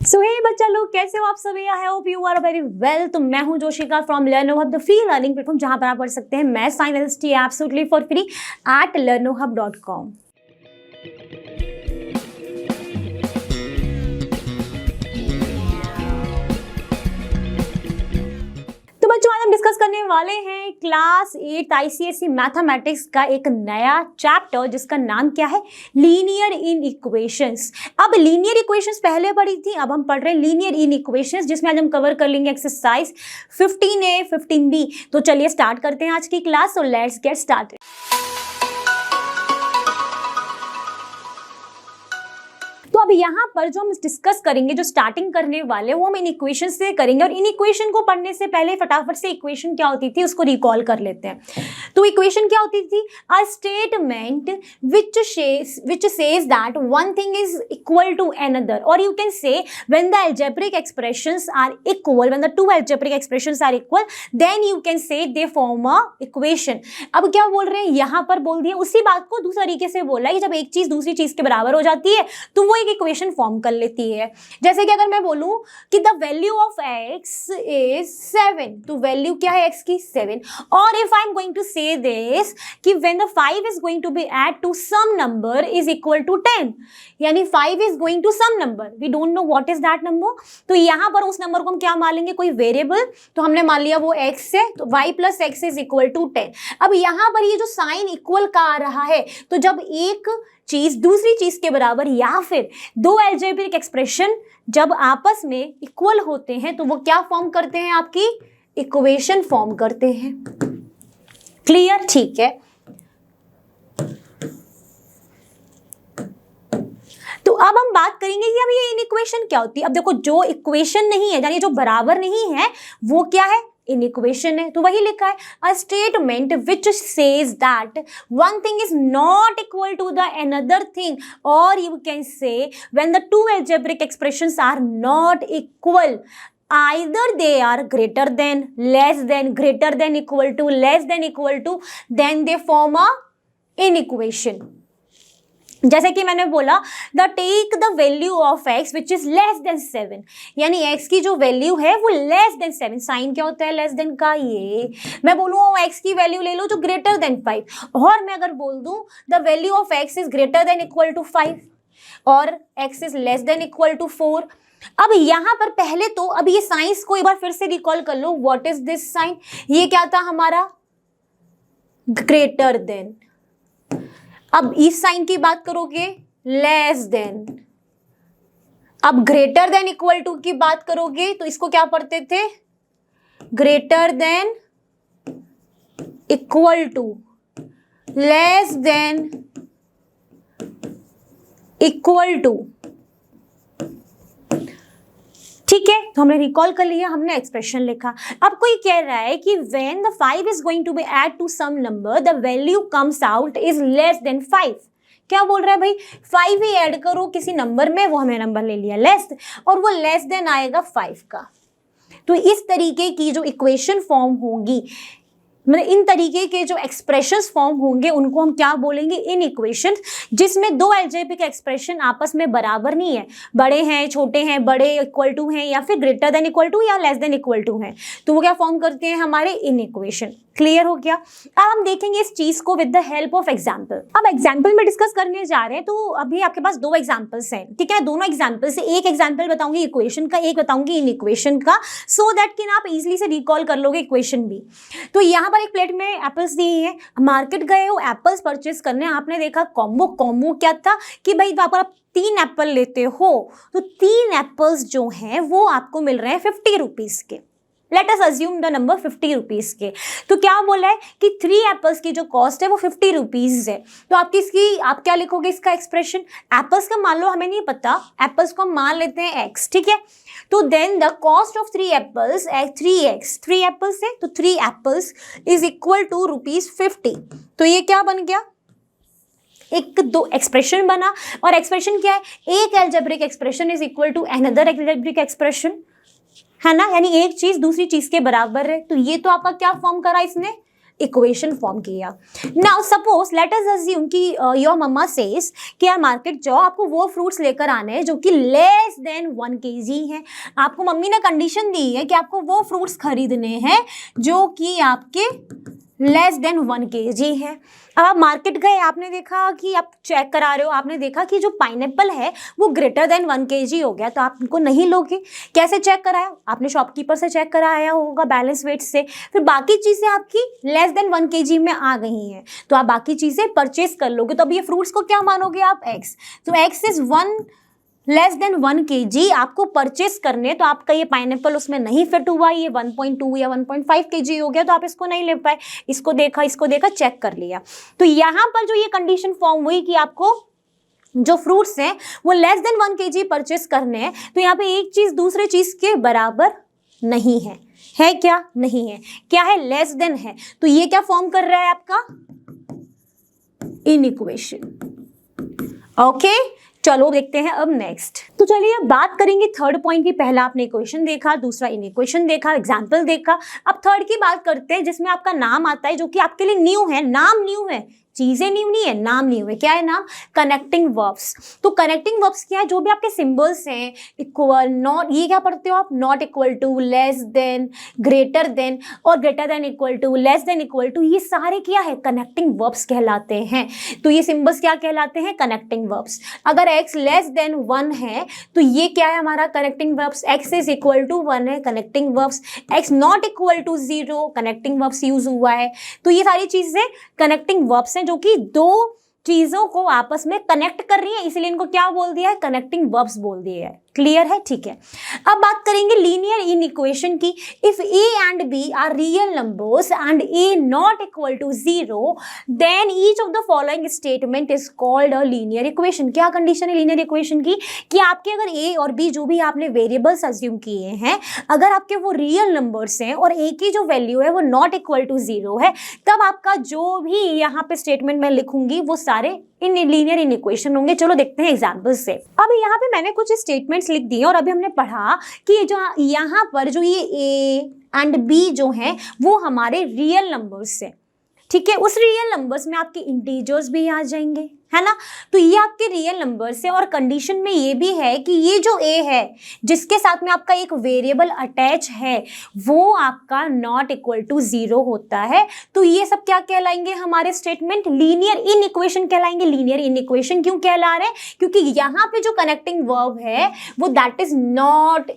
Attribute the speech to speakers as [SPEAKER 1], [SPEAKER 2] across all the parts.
[SPEAKER 1] सो हे बच्चा लोग, कैसे हो आप सभी? I hope you are very well. तो मैं हूं Joshika from Learno Hub, the free learning platform, जहां पर आप पढ़ सकते हैं maths, science, ST absolutely for free at learnohub.com। तो बच्चों, आज हम डिस्कस करने वाले हैं क्लास 8 आईसीएसई मैथमेटिक्स का एक नया चैप्टर, जिसका नाम क्या है? लीनियर इन इक्वेशंस। अब लीनियर इक्वेशंस पहले पढ़ी थी, अब हम पढ़ रहे हैं लीनियर इन इक्वेशंस, जिसमें आज हम कवर कर लेंगे एक्सरसाइज 15A 15B। तो चलिए स्टार्ट करते हैं आज की class. So let's get started. तो अब यहाँ पर जो हम डिस्कस करेंगे, जो स्टार्टिंग करने वाले, वो हम इन इक्वेशन से करेंगे। और इन इक्वेशन को पढ़ने से पहले फटाफट से इक्वेशन क्या होती थी उसको रिकॉल कर लेते हैं। तो इक्वेशन क्या होती थी? A statement which says that one thing is equal to another, और you can say when the algebraic expressions are equal, when the two algebraic expressions are equal, then you can say they form a equation. अब क्या बोल रहे हैं यहाँ पर? बोल दिया उसी बात को दूसरे तरीके से बोला कि जब एक चीज दूसरी चीज के बराबर हो जाती है तो वो एक इक्वेशन फॉर्म कर लेती है। जैसे कि अगर मैं बोलूं कि the value of x is 7, तो वैल्यू क्या है x की? 7। और if I am going to say this कि when the 5 is going to be add to some number is equal to 10, यानी 5 is going to some number, we don't know what is that number. तो यहां पर उस number को हम क्या मान लेंगे? कोई वेरिएबल। तो हमने मान लिया वो x है, तो y plus x is equal to 10। अब यहां पर ये जो साइन इक्वल का आ रहा है, तो जब एक चीज दूसरी चीज के बराबर या फिर दो अलजेब्रिक एक्सप्रेशन जब आपस में इक्वल होते हैं तो वो क्या फॉर्म करते हैं? आपकी इक्वेशन फॉर्म करते हैं। क्लियर? ठीक है। तो अब हम बात करेंगे कि अब ये इन इक्वेशन क्या होती है। अब देखो, जो इक्वेशन नहीं है, यानी जो बराबर नहीं है, वो क्या है? इन इक्वेशन है। तो वही लिखा है, a statement which says that one thing is not equal to the other thing, और you can say when the two algebraic expressions are not equal, either they are greater than, less than, greater than, equal to, less than, equal to, then they form a inequation। जैसे कि मैंने बोला, the take the value of x which is less than 7, यानी x की जो वैल्यू है वो लेस देन 7। साइन क्या होता है लेस देन का? ये मैं बोलूँ x की वैल्यू ले लो जो ग्रेटर देन 5, और मैं अगर बोल दूं the value of x is greater than equal to 5 और x is less than equal to 4। अब यहां पर पहले तो अब ये साइंस को एक बार फिर से रिकॉल कर लो। What is this sign? ये क्या था हमारा? Greater than. अब इस साइन की बात करोगे, लेस देन। अब ग्रेटर देन इक्वल टू की बात करोगे तो इसको क्या पढ़ते थे? Greater than equal to, less than equal to. ठीक है, तो हमने रिकॉल कर लिया, हमने एक्सप्रेशन लिखा। अब कोई कह रहा है कि when the 5 is going to be add to some number, the value comes out is less than 5। क्या बोल रहा है भाई? 5 ही ऐड करो किसी नंबर में, वो हमें नंबर ले लिया लेस, और वो लेस देन आएगा 5 का। तो इस तरीके की जो इक्वेशन फॉर्म होगी, मतलब इन तरीके के जो एक्सप्रेशंस फॉर्म होंगे, उनको हम क्या बोलेंगे? इन इक्वेशन, जिसमें दो अलजेब्रिक एक्सप्रेशन आपस में बराबर नहीं है, बड़े हैं, छोटे हैं, बड़े इक्वल टू हैं, या फिर ग्रेटर देन इक्वल टू या लेस देन इक्वल टू हैं, तो वो क्या फॉर्म करते हैं? हमारे इन इक्वेशन। क्लियर हो गया? अब हम देखेंगे इस चीज को with the help of example. अब एग्जाम्पल में डिस्कस करने जा रहे हैं, तो अभी आपके पास दो एग्जाम्पल्स हैं, ठीक है? दोनों एग्जाम्पल से एक एग्जाम्पल बताऊंगी इक्वेशन का, एक बताऊंगी इन इक्वेशन का, सो दैट कि आप इजिली से रिकॉल कर लोगे इक्वेशन भी। तो यहाँ पर एक प्लेट में एप्पल्स दिए हैं, मार्केट गए हो एप्पल्स परचेज करने, आपने देखा कॉम्बो क्या था कि भाई वहां पर आप 3 एप्पल लेते हो तो 3 एप्पल्स जो हैं वो आपको मिल रहे हैं 50 रुपीज के। Let us assume the number 50 rupees के। तो क्या बोला है कि 3 एप्पल्स की जो कॉस्ट है वो 50 रुपीज है। तो आप क्या लिखोगे इसका एक्सप्रेशन? एप्पल्स का मान लो हमें नहीं पता, एप्पल्स को हम मान लेते हैं x, ठीक है? तो then the cost of 3 apples 3x, 3 apples है तो 3 एप्पल्स इज इक्वल टू ₹50। तो ये क्या बन गया? एक दो एक्सप्रेशन बना, और एक्सप्रेशन क्या है? एक algebraic expression is equal to another algebraic expression, है ना? यानी एक चीज दूसरी चीज के बराबर है। तो ये तो आपका क्या फॉर्म करा इसने? इक्वेशन फॉर्म किया। Now suppose let us assume कि योर मम्मा सेज कि यार मार्केट जाओ, आपको वो फ्रूट्स लेकर आने हैं जो कि लेस देन 1 kg है। आपको मम्मी ने कंडीशन दी है कि आपको वो फ्रूट्स खरीदने हैं जो कि आपके लेस देन 1 kg है। अब आप मार्केट गए, आपने देखा कि आप चेक करा रहे हो, आपने देखा कि जो पाइनएप्पल है वो ग्रेटर देन 1 kg हो गया, तो आप उनको नहीं लोगे। कैसे चेक कराया? आपने शॉपकीपर से चेक कराया होगा बैलेंस वेट से, फिर बाकी चीज़ें आपकी लेस देन 1 kg में आ गई हैं, तो आप बाकी चीज़ें परचेज कर लोगे। तो अब ये फ्रूट्स को क्या मानोगे आप? एक्स। तो x is 1 less than 1 kg आपको परचेस करने, तो आपका ये पाइनएप्पल उसमें नहीं फिट हुआ, ये 1.2 या 1.5 kg हो गया, तो आप इसको नहीं ले पाए। इसको देखा चेक कर लिया। तो यहाँ पर जो ये कंडीशन फॉर्म हुई कि आपको जो फ्रूट्स हैं वो लेस देन 1 kg परचेस करने हैं, तो यहाँ पे एक चीज दूसरे चीज के बराबर नहीं है क्या? नहीं है। क्या है? लेस देन है। तो ये क्या फॉर्म कर रहा है आपका? इनइक्वेशन। ओके, चलो देखते हैं अब नेक्स्ट। तो चलिए अब बात करेंगे थर्ड पॉइंट की। पहला आपने इक्वेशन देखा, दूसरा इनइक्वेशन देखा, एग्जाम्पल देखा। अब थर्ड की बात करते हैं जिसमें आपका नाम आता है, जो कि आपके लिए न्यू है। नाम न्यू है, चीजें न्यू नहीं है, नाम न्यू है। क्या है नाम? Connecting verbs. तो कनेक्टिंग वर्ब्स क्या है? जो भी आपके सिंबल्स हैं, इक्वल, नॉट, ये क्या पढ़ते हो आप? Not equal to, less than, greater than और greater than equal to, less than equal to, ये सारे क्या है? कनेक्टिंग वर्ब्स कहलाते हैं। तो ये सिंबल्स क्या कहलाते हैं? Connecting verbs. अगर x लेस देन 1 है तो ये क्या है हमारा? Connecting verbs. x is equal to 1 है, connecting verbs. x not equal to 0, connecting verbs use हुआ है। तो ये सारी चीजें कनेक्टिंग वर्ब्स हैं जो कि दो चीजों को आपस में कनेक्ट कर रही है, इसलिए इनको क्या बोल दिया है? कनेक्टिंग वर्ब्स बोल दिया है। क्लियर है? ठीक है। अब बात करेंगे लीनियर इन इक्वेशन की। If a and b are real numbers and a not equal to 0 then each of the following statement is called a linear equation. क्या कंडीशन है लीनियर इक्वेशन की? कि आपके अगर a और b जो भी आपने वेरिएबल्स अज्यूम किए हैं, अगर आपके वो रियल नंबर्स हैं और a की जो वैल्यू है वो नॉट इक्वल टू 0 है, तब आपका जो भी यहाँ पे स्टेटमेंट मैं लिखूंगी वो सारे इन लीनियर इन इक्वेशन होंगे। चलो देखते हैं एग्जांपल्स से। अब यहाँ पे मैंने कुछ स्टेटमेंट्स लिख दिए और अभी हमने पढ़ा कि जो यहाँ पर जो ये a एंड b जो हैं वो हमारे रियल नंबर्स हैं। ठीक है, उस रियल नंबर्स में आपके इंटीजर्स भी आ जाएंगे, है ना? तो ये आपके रियल नंबर्स है और कंडीशन में ये भी है कि ये जो a है जिसके साथ में आपका एक वेरिएबल अटैच है वो आपका नॉट इक्वल टू 0 होता है। तो ये सब क्या कहलाएंगे? हमारे स्टेटमेंट लीनियर इन इक्वेशन कहलाएंगे। लीनियर इन इक्वेशन क्यों कहला रहे हैं? क्योंकि यहाँ पे जो कनेक्टिंग वर्ब है वो दैट इज नॉट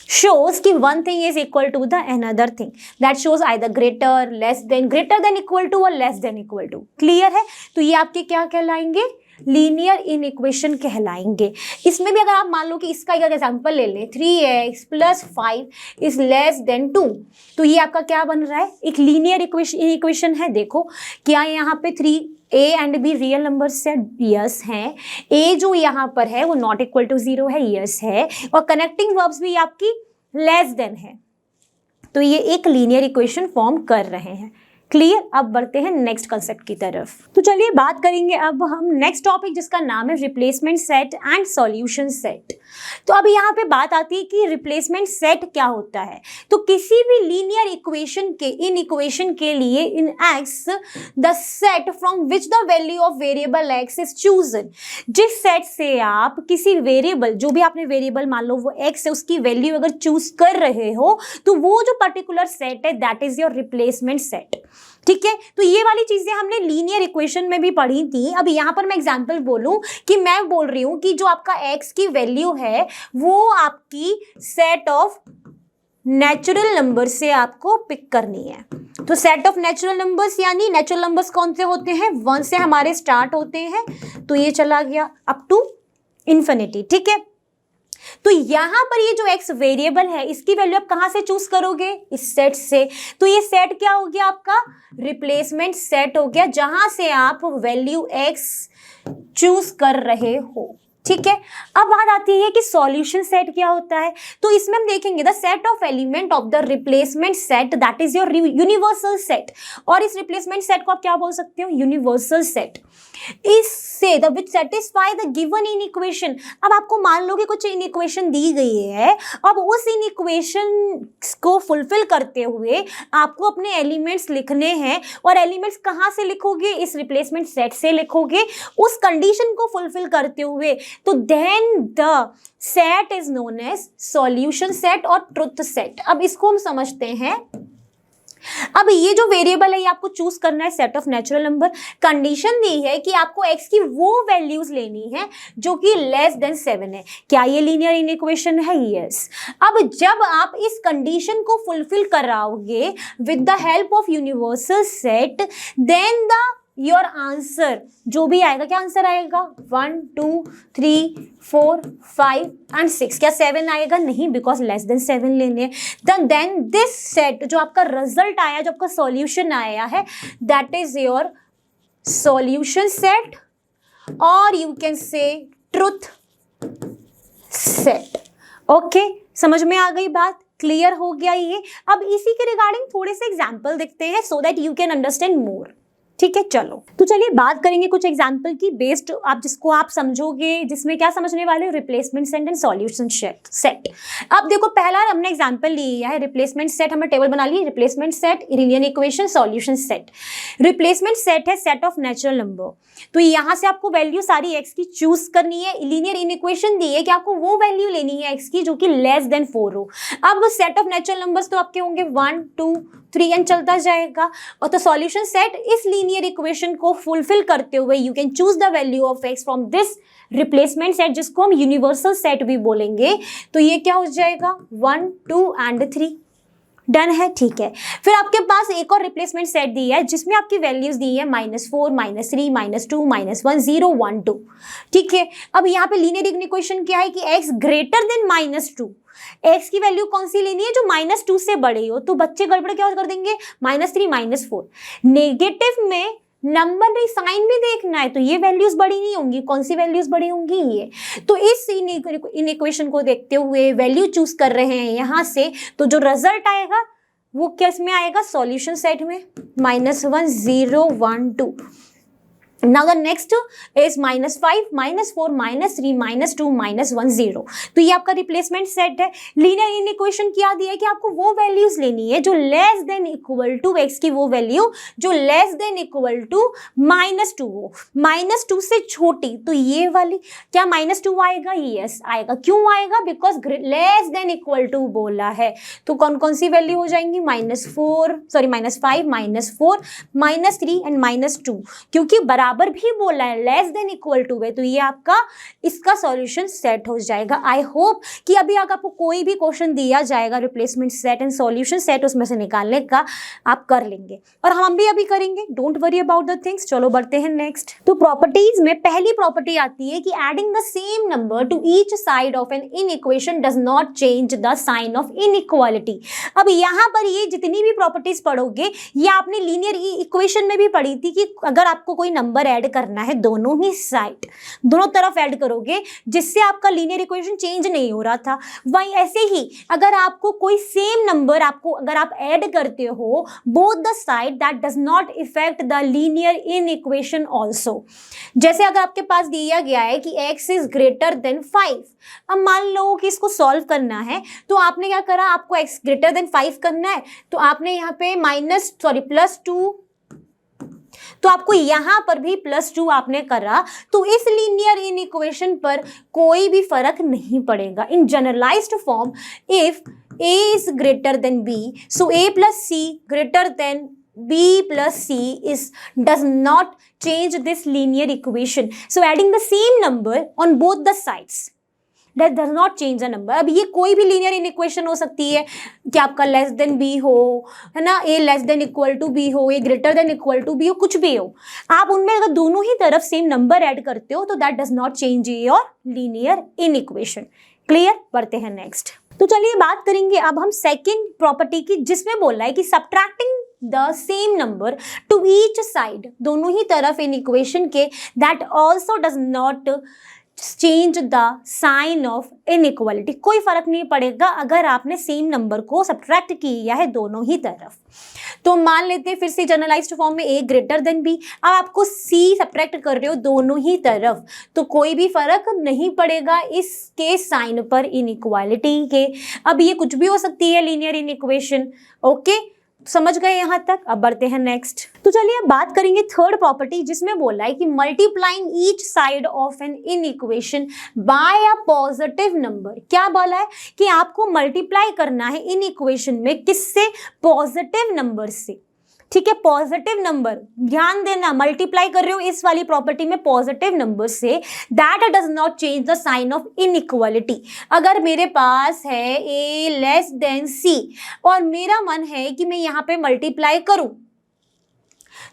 [SPEAKER 1] shows कि one thing is equal to the another thing, that shows either greater than equal to or less than equal to। Clear है? तो ये आपके क्या कहलाएंगे? लीनियर इन इक्वेशन कहलाएंगे। इसमें भी अगर आप मान लो कि इसका एक एग्जांपल ले लें, 3x + 5 इज लेस देन 2, तो ये आपका क्या बन रहा है? एक लीनियर इक्वेशन है। देखो क्या यहाँ पे a and b real numbers है? यस है। a जो यहाँ पर है वो नॉट इक्वल टू 0 है? यस है। और कनेक्टिंग वर्ब्स भी आपकी लेस देन है, तो ये एक लीनियर इक्वेशन फॉर्म कर रहे हैं। क्लियर? अब बढ़ते हैं नेक्स्ट कंसेप्ट की तरफ। तो चलिए बात करेंगे अब हम नेक्स्ट टॉपिक जिसका नाम है replacement set and solution set. तो अब यहाँ पे बात आती है कि रिप्लेसमेंट सेट क्या होता है। तो किसी भी लीनियर इक्वेशन के इन इक्वेशन के लिए in x the set from which the value of variable x is chosen, जिस सेट से आप किसी वेरिएबल, जो भी आपने वेरिएबल मान लो वो एक्स है, उसकी वैल्यू अगर चूज कर रहे हो तो वो जो पर्टिकुलर सेट है that is your replacement set. ठीक है, तो ये वाली चीजें हमने लीनियर इक्वेशन में भी पढ़ी थी। अब यहाँ पर मैं एग्जांपल बोलूं कि मैं बोल रही हूं कि जो आपका x की वैल्यू है वो आपकी सेट ऑफ नेचुरल नंबर से आपको पिक करनी है। तो सेट ऑफ नेचुरल नंबर्स यानी नेचुरल नंबर्स कौन से होते हैं? 1 से हमारे स्टार्ट होते हैं, तो ये चला गया अप टू इन्फिनिटी। ठीक है, तो यहां पर ये जो x वेरिएबल है इसकी वैल्यू आप कहां से चूज करोगे? इस सेट से। तो ये सेट क्या हो गया? आपका रिप्लेसमेंट सेट हो गया, जहां से आप वैल्यू x चूज कर रहे हो। ठीक है। अब बात आती है कि सॉल्यूशन सेट क्या होता है। तो इसमें हम देखेंगे the set of element of the replacement set that is your universal set. और इस रिप्लेसमेंट सेट को आप क्या बोल सकते हो, यूनिवर्सल सेट। इससे the which satisfy the given in equation. अब आपको मान लो कि कुछ इन इक्वेशन दी गई है, अब उस इन इक्वेशन को फुलफिल करते हुए आपको अपने एलिमेंट्स लिखने हैं। और एलिमेंट्स कहाँ से लिखोगे, इस रिप्लेसमेंट सेट से लिखोगे उस कंडीशन को फुलफिल करते हुए। तो then the set is known as solution set और ट्रुथ सेट। अब इसको हम समझते हैं। अब ये जो वेरिएबल है ये आपको चूज करना है set of natural number. Condition दी है कि आपको x की वो वैल्यूज लेनी है जो कि लेस देन 7 है। क्या ये लीनियर इन इक्वेशन है? यस। अब जब आप इस कंडीशन को फुलफिल कराओगे with the help of universal set, then the your answer जो भी आएगा, क्या आंसर आएगा, 1 2 3 4 5 एंड 6। क्या 7 आएगा? नहीं, बिकॉज लेस देन 7 लेने हैं। देन दिस सेट जो आपका रिजल्ट आया, जो आपका सॉल्यूशन आया है, that is your solution set और you can say truth set. Okay, समझ में आ गई बात? क्लियर हो गया ये? अब इसी के रिगार्डिंग थोड़े से एग्जाम्पल देखते हैं so that you can understand more. ठीक है, चलो तो चलिए बात करेंगे कुछ एग्जाम्पल की बेस्ड आप जिसको आप समझोगे, जिसमें क्या समझने वाले हो, replacement set and solution set. अब देखो पहला हमने एग्जाम्पल लिया है रिप्लेसमेंट सेट, हमने टेबल बना ली, replacement set, linear equation, solution set. Replacement set है सेट ऑफ नेचुरल नंबर। तो यहाँ से आपको वैल्यू सारी एक्स की चूज करनी है। लीनियर इन इक्वेशन दी है कि आपको वो वैल्यू लेनी है एक्स की जो कि लेस देन 4 हो। अब सेट ऑफ नेचुरल नंबर्स तो आपके होंगे 1 2 3 एंड चलता जाएगा। और तो सॉल्यूशन सेट इस लीनियर इक्वेशन को फुलफिल करते हुए you can choose the value of x from this replacement set जिसको हम यूनिवर्सल सेट भी बोलेंगे। तो ये क्या हो जाएगा, 1 2 एंड 3। डन है, ठीक है। फिर आपके पास एक और रिप्लेसमेंट सेट दी है जिसमें आपकी वैल्यूज दी है -4 -3 -2 -1 0 1 2। ठीक है। अब यहाँ पे लीनियर इक्वेशन क्या है कि x ग्रेटर देन -2। x की वैल्यू कौन सी लेनी है, जो -2 से बड़ी हो। तो बच्चे गड़बड़ क्या कर देंगे, -3 -4। नेगेटिव में नंबर नहीं, साइन भी देखना है, तो ये वैल्यूज बड़ी नहीं होंगी। कौन सी वैल्यूज बड़ी होंगी, ये। तो इस इन इक्वेशन को देखते हुए वैल्यू चूज कर रहे हैं यहाँ से, तो जो रिजल्ट आएगा वो किस में आएगा, सॉल्यूशन सेट में, -1 0 1 2। Now the next is -5 -4 -3 -2 -1 0। तो ये आपका रिप्लेसमेंट सेट है। लीनियर इन इक्वेशन क्या दिया है कि आपको वो वैल्यूज लेनी है जो less than equal to x की वो वैल्यू जो लेस देन इक्वल टू -2 हो। -2 से छोटी, तो ये वाली क्या -2 आएगा, यस आएगा। क्यों आएगा, because less than equal to बोला है। तो कौन कौन सी वैल्यू हो जाएंगी, -5 -4 -3 एंड -2, क्योंकि बराबर भी बोला है, लेस देन इक्वल टू है। तो ये आपका इसका सॉल्यूशन सेट हो जाएगा। आई होप कि अभी अगर आपको कोई भी क्वेश्चन दिया जाएगा replacement set and solution set उसमें से निकालने का, आप कर लेंगे और हम भी अभी करेंगे। Don't worry about the things. चलो बढ़ते हैं नेक्स्ट। तो प्रॉपर्टीज में पहली प्रॉपर्टी आती है कि adding the same number to each side of an inequation does not change the sign of inequality. अब यहाँ पर ये जितनी भी प्रॉपर्टीज पढ़ोगे ये आपने लीनियर इक्वेशन में भी पढ़ी थी कि अगर आपको कोई नंबर ऐड करना है, दोनों ही साइड, दोनों तरफ ऐड करोगे जिससे आपका लीनियर इक्वेशन चेंज नहीं हो रहा था। वही ऐसे ही अगर आपको कोई सेम नंबर आपको अगर आप ऐड करते हो both the side, that does not effect the linear in equation also. जैसे अगर आपके पास दिया गया है कि x इज ग्रेटर देन 5, अब मान लो कि इसको सॉल्व करना है, तो आपने क्या करा, आपको x ग्रेटर देन 5 करना है, तो आपने यहाँ पे +2, तो आपको यहां पर भी +2 आपने करा। तो इस लीनियर इन इक्वेशन पर कोई भी फर्क नहीं पड़ेगा। In generalized form, if a is greater than b, so a plus c greater than b plus c does not change this linear equation. So adding the same number on both the sides, that does not change the number. अब ये कोई भी linear in equation हो सकती है कि आपका less than B हो, है ना, A less than equal to B हो, A greater than equal to B हो, कुछ भी हो। आप उनमें अगर दोनों ही तरफ सेम नंबर ऐड करते हो तो that does not change your linear in equation. Clear? बढ़ते हैं नेक्स्ट। तो चलिए बात करेंगे अब हम सेकेंड प्रॉपर्टी की, जिसमें बोल रहा है कि subtracting the same number to each side, दोनों ही तरफ इन इक्वेशन के, that also does not change the sign of inequality, कोई फर्क नहीं पड़ेगा अगर आपने सेम नंबर को सब्ट्रैक्ट किया है दोनों ही तरफ। तो मान लेते हैं फिर से जनरलाइज्ड फॉर्म में a ग्रेटर देन b, अब आपको c सब्ट्रैक्ट कर रहे हो दोनों ही तरफ, तो कोई भी फर्क नहीं पड़ेगा इसके साइन पर इनइक्वालिटी के। अब ये कुछ भी हो सकती है लीनियर इनइक्वेशन। ओके, समझ गए यहाँ तक। अब बढ़ते हैं नेक्स्ट। तो चलिए अब बात करेंगे थर्ड प्रॉपर्टी, जिसमें बोला है कि multiplying each side of an inequation by a positive number. क्या बोला है कि आपको मल्टीप्लाई करना है इनइक्वेशन में, किससे? पॉजिटिव नंबर से। ठीक है, पॉजिटिव नंबर, ध्यान देना, मल्टीप्लाई कर रहे हो इस वाली प्रॉपर्टी में पॉजिटिव नंबर से, that does not change the sign of inequality. अगर मेरे पास है a लेस देन c और मेरा मन है कि मैं यहाँ पे मल्टीप्लाई करूं,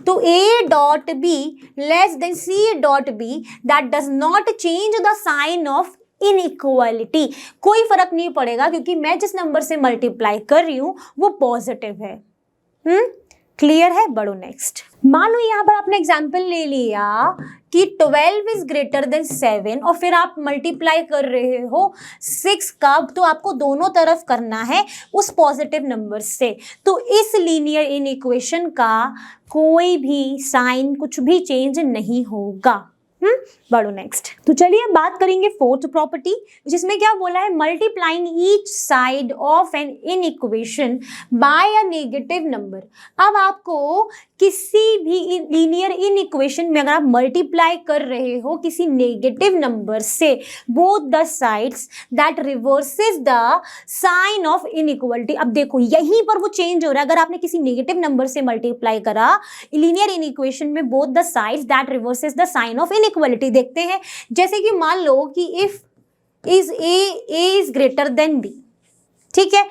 [SPEAKER 1] तो a dot b less than c dot b, that does not change the sign of inequality. कोई फर्क नहीं पड़ेगा क्योंकि मैं जिस नंबर से मल्टीप्लाई कर रही हूं वो पॉजिटिव है। क्लियर है? बढ़ो नेक्स्ट। मान लो यहाँ पर आपने एग्जाम्पल ले लिया कि 12 इज ग्रेटर देन 7 और फिर आप मल्टीप्लाई कर रहे हो 6 का, तो आपको दोनों तरफ करना है उस पॉजिटिव नंबर से। तो इस लीनियर इनइक्वेशन का कोई भी साइन, कुछ भी चेंज नहीं होगा। बढ़ो नेक्स्ट। तो चलिए अब बात करेंगे फोर्थ प्रॉपर्टी, जिसमें क्या बोला है? Multiplying each side of an inequation by a negative number. अब आपको किसी भी लीनियर इनइक्वेशन में अगर आप मल्टीप्लाई कर रहे हो किसी नेगेटिव नंबर से, both the sides, that reverses the sign of inequality. अब देखो यहीं पर वो चेंज हो रहा है। अगर आपने किसी नेगेटिव नंबर से मल्टीप्लाई करा लीनियर इनइक्वेशन में, both the sides, that reverses the sign of inequality. देखते हैं, जैसे कि मान लो कि if is a is greater than b, ठीक है।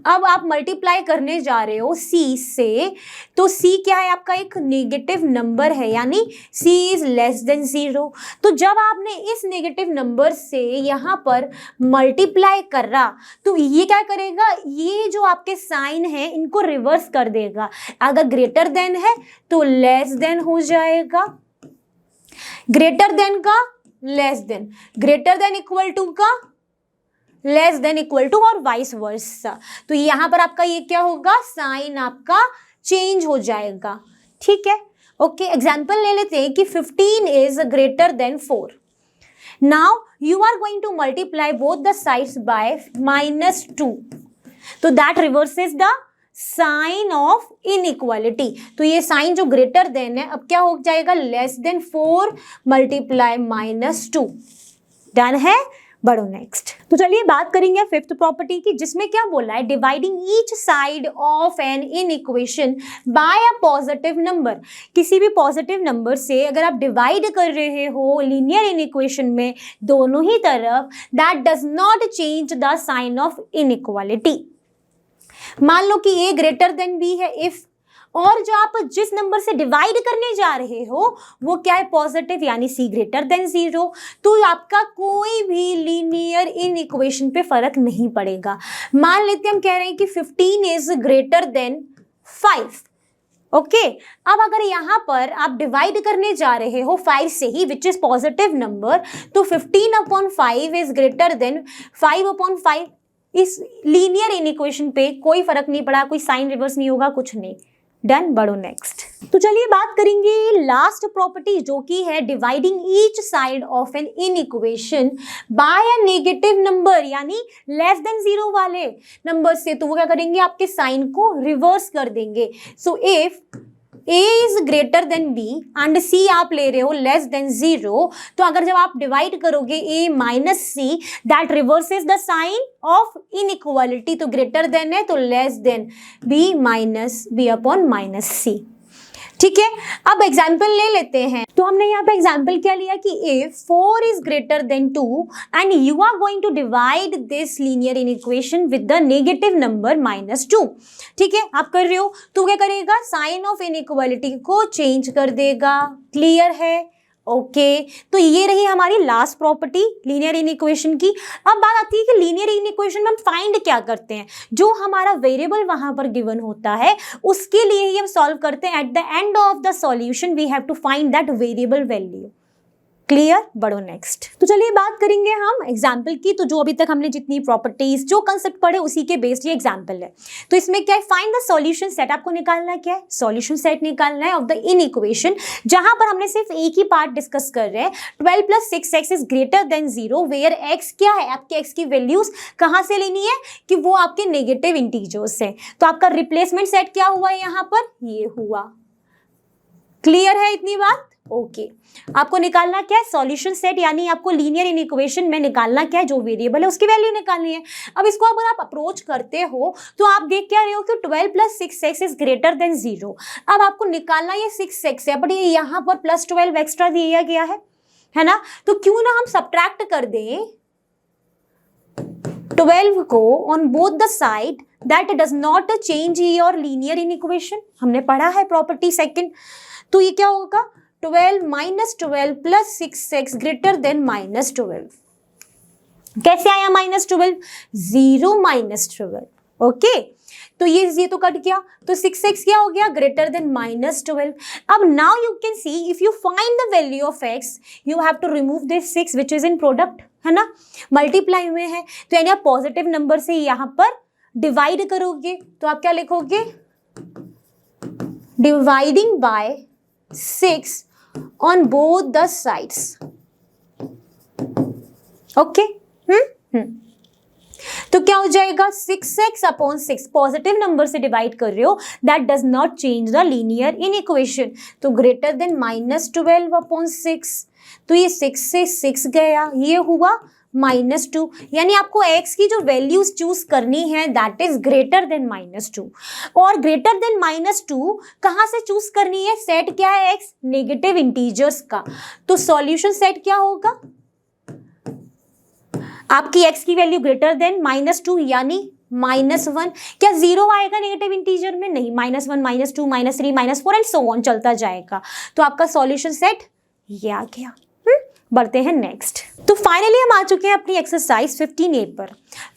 [SPEAKER 1] अब आप मल्टीप्लाई करने जा रहे हो c से, तो c क्या है? आपका एक नेगेटिव नंबर है, यानी c इज लेस देन 0। तो जब आपने इस नेगेटिव नंबर से यहाँ पर मल्टीप्लाई करा, तो ये क्या करेगा? ये जो आपके साइन है इनको रिवर्स कर देगा। अगर ग्रेटर देन है तो लेस देन हो जाएगा, ग्रेटर देन का less than, greater than equal to का लेस देन इक्वल टू, और वाइस वर्सा। तो यहाँ पर आपका ये क्या होगा? साइन आपका चेंज हो जाएगा। ठीक है, ओके। एग्जाम्पल ले लेते हैं कि 15 is greater than 4। Now you are going to multiply both the sides by -2, तो that reverses the sign of inequality. तो ये साइन जो ग्रेटर देन है, अब क्या हो जाएगा? Less than 4 multiply -2। डन है? बढ़ो नेक्स्ट। तो चलिए बात करेंगे फिफ्थ प्रॉपर्टी की, जिसमें क्या बोला है? Dividing each side of an inequation by a positive number. किसी भी पॉजिटिव नंबर से अगर आप डिवाइड कर रहे हो लीनियर इनइक्वेशन में दोनों ही तरफ, that does not change the sign of inequality. मान लो कि a ग्रेटर देन b है इफ, और जो आप जिस नंबर से डिवाइड करने जा रहे हो वो क्या है? पॉजिटिव, यानी c ग्रेटर देन 0। तो आपका कोई भी लीनियर इनइक्वेशन पे फर्क नहीं पड़ेगा। मान लेते हैं हम कह रहे हैं कि 15 इज ग्रेटर देन 5। ओके, अब अगर यहाँ पर आप डिवाइड करने जा रहे हो 5 से ही, विच इज पॉजिटिव नंबर, तो 15/5 इज ग्रेटर देन 5/5। इस लीनियर इनइक्वेशन पे कोई फर्क नहीं पड़ा, कोई साइन रिवर्स नहीं होगा, कुछ नहीं। डन। बढ़ो नेक्स्ट। तो चलिए बात करेंगे लास्ट प्रॉपर्टी, जो कि है dividing each side of an inequation by a negative number, यानी लेस देन 0 वाले नंबर से। तो वो क्या करेंगे? आपके साइन को रिवर्स कर देंगे। So if a is greater than b and c आप ले रहे हो लेस देन 0, तो अगर जब आप डिवाइड करोगे a minus c, that reverses the sign of inequality. तो ग्रेटर देन है तो less than b minus b upon minus c। ठीक है, अब एग्जाम्पल ले लेते हैं। तो हमने यहाँ पे एग्जाम्पल क्या लिया कि if 4 is greater than 2 and you are going to divide this linear inequation with the negative number -2। ठीक है, आप कर रहे हो तो क्या करेगा? साइन ऑफ इनइक्वालिटी को चेंज कर देगा। क्लियर है? ओके, तो ये रही हमारी लास्ट प्रॉपर्टी लीनियर इनइक्वेशन की। अब बात आती है कि लीनियर इनइक्वेशन में हम फाइंड क्या करते हैं? जो हमारा वेरिएबल वहां पर गिवन होता है उसके लिए ही हम सॉल्व करते हैं। At the end of the solution we have to find that variable value. Clear, बढ़ो नेक्स्ट। तो चलिए बात करेंगे हम एग्जाम्पल की। तो जो अभी तक हमने जितनी प्रॉपर्टीज जो कंसेप्ट पढ़े उसी के बेस्ड ये एग्जाम्पल है। तो इसमें क्या है, फाइंड द सॉल्यूशन सेट। आपको निकालना क्या है, सॉल्यूशन सेट निकालना है ऑफ द इन इक्वेशन, जहां पर हमने सिर्फ एक ही पार्ट डिस्कस कर रहे हैं। 12 + 6x is greater than 0 where x क्या है, आपके x की वैल्यूज कहां से लेनी है कि वो आपके नेगेटिव इंटीजर्स है। तो आपका रिप्लेसमेंट सेट क्या हुआ यहां पर, ये हुआ। क्लियर है इतनी बात, ओके। आपको निकालना क्या है, सॉल्यूशन सेट, यानी आपको लीनियर इन इक्वेशन में निकालना क्या है, जो वेरिएबल है उसकी वैल्यू निकालनी है। अब इसको अगर आप अप्रोच करते हो तो आप देख क्या रहे हो कि 12 + 6x इज ग्रेटर देन 0। अब आपको निकालना ये 6x है, बट ये यहाँ पर +12 एक्स्ट्रा दिया गया है ना। तो क्यों ना हम सब्ट्रैक्ट कर दें 12 को on both the side that does not change your linear in equation. हमने पढ़ा है प्रॉपर्टी सेकंड। तो ये क्या होगा, 12 - 12 + 6x ग्रेटर देन -12। कैसे आया -12, 0 - 12, ओके। तो ये तो कट गया, तो 6x क्या हो गया, ग्रेटर देन -12। अब now you can see if you find the value of x you have to remove this 6 which is in product, है ना, मल्टीप्लाई में है। तो यानी आप पॉजिटिव नंबर से यहाँ पर डिवाइड करोगे तो आप क्या लिखोगे, dividing by 6 on both the sides, okay. तो क्या हो जाएगा, 6x/6, पॉजिटिव नंबर से डिवाइड कर रहे हो, that does not change the linear inequation. तो ग्रेटर देन -12/6, तो ये 6 से 6 गया, ये हुआ -2। यानी आपको x की जो वैल्यूज चूज करनी है दैट इज ग्रेटर देन -2। और ग्रेटर देन -2 कहां से चूज करनी है, सेट क्या है x, नेगेटिव इंटीजर्स का। तो सॉल्यूशन सेट क्या होगा, आपकी x की वैल्यू ग्रेटर देन -2 यानी -1। क्या 0 आएगा नेगेटिव इंटीजर में, नहीं, -1 -2 -3 -4 एंड सो ऑन चलता जाएगा। तो आपका सॉल्यूशन सेट ये आ गया। बढ़ते हैं नेक्स्ट। तो फाइनली हम आ चुके हैं अपनी एक्सरसाइज 15A पर।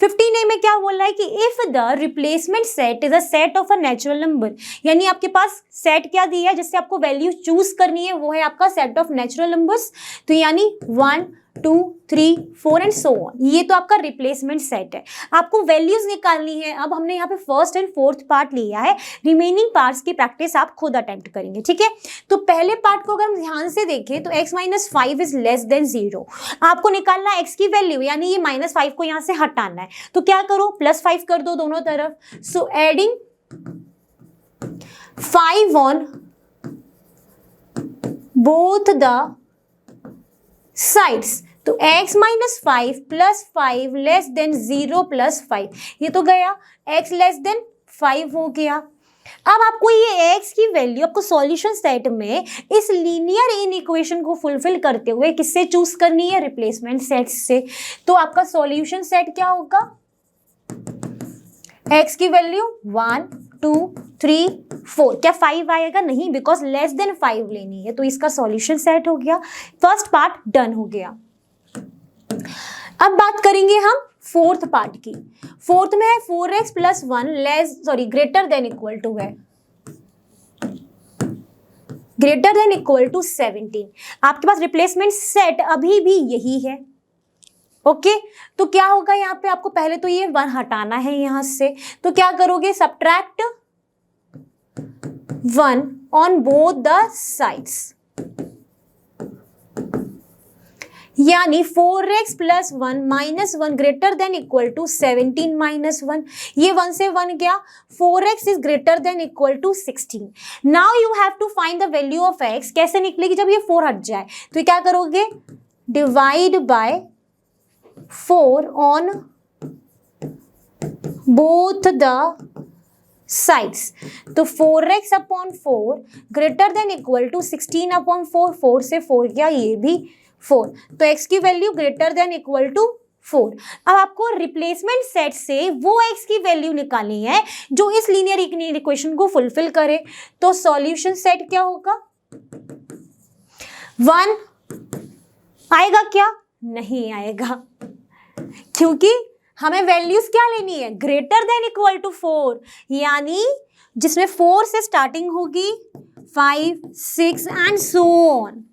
[SPEAKER 1] 15A में क्या बोल रहा है कि if the replacement set is a set of a natural number, यानी आपके पास सेट क्या दिया है जिससे आपको वैल्यू चूज करनी है, वो है आपका सेट ऑफ नेचुरल नंबर्स। तो यानी 1 2 3 4 एंड सो ऑन, ये तो आपका रिप्लेसमेंट सेट है। आपको वैल्यूज निकालनी है। अब हमने यहाँ पे फर्स्ट एंड फोर्थ पार्ट लिया है, रिमेनिंग पार्ट्स की प्रैक्टिस आप खुद अटेम्प्ट करेंगे, ठीक है। तो पहले पार्ट को अगर हम ध्यान से देखें तो x - 5 इज लेस देन 0। आपको निकालना है x की वैल्यू, यानी ये -5 को यहाँ से हटाना है। तो क्या करो, +5 कर दो दोनों तरफ। So adding 5 on both the sides. तो x - 5 + 5 लेस देन 0 + 5, ये तो गया, x लेस देन 5 हो गया। अब आपको ये x की वैल्यू आपको सॉल्यूशन सेट में इस लीनियर इन इक्वेशन को फुलफिल करते हुए किससे चूज करनी है, रिप्लेसमेंट सेट से। तो आपका सॉल्यूशन सेट क्या होगा, x की वैल्यू 1 2 3 4, क्या 5 आएगा, नहीं, बिकॉज लेस देन 5 लेनी है। तो इसका सॉल्यूशन सेट हो गया, फर्स्ट पार्ट डन हो गया। अब बात करेंगे हम फोर्थ पार्ट की। फोर्थ में है 4x + 1 greater than equal to है, ग्रेटर देन इक्वल टू 17। आपके पास रिप्लेसमेंट सेट अभी भी यही है, ओके। तो क्या होगा यहाँ पे, आपको पहले तो ये 1 हटाना है यहां से। तो क्या करोगे, subtract 1 on both the sides, यानी 4x + 1 - 1 greater than equal to 17 - 1। ये 1 से 1 गया, 4x is greater than equal to 16। Now you have to find the value of x। कैसे निकलेगी, जब ये 4 हट जाए तो क्या करोगे, divide bye 4 on both the sides. तो 4x/4 greater than equal to 16/4, 4 से 4 गया, ये भी 4। तो x की value greater than equal to 4। अब आपको रिप्लेसमेंट सेट से वो x की वैल्यू निकालनी है जो इस लीनियर इक्वेशन को फुलफिल करे। तो सॉल्यूशन सेट क्या होगा, 1 आएगा क्या, नहीं आएगा, क्योंकि हमें वैल्यूज क्या लेनी है, ग्रेटर देन इक्वल टू 4, यानी जिसमें 4 से स्टार्टिंग होगी 5 6 एंड सो ऑन,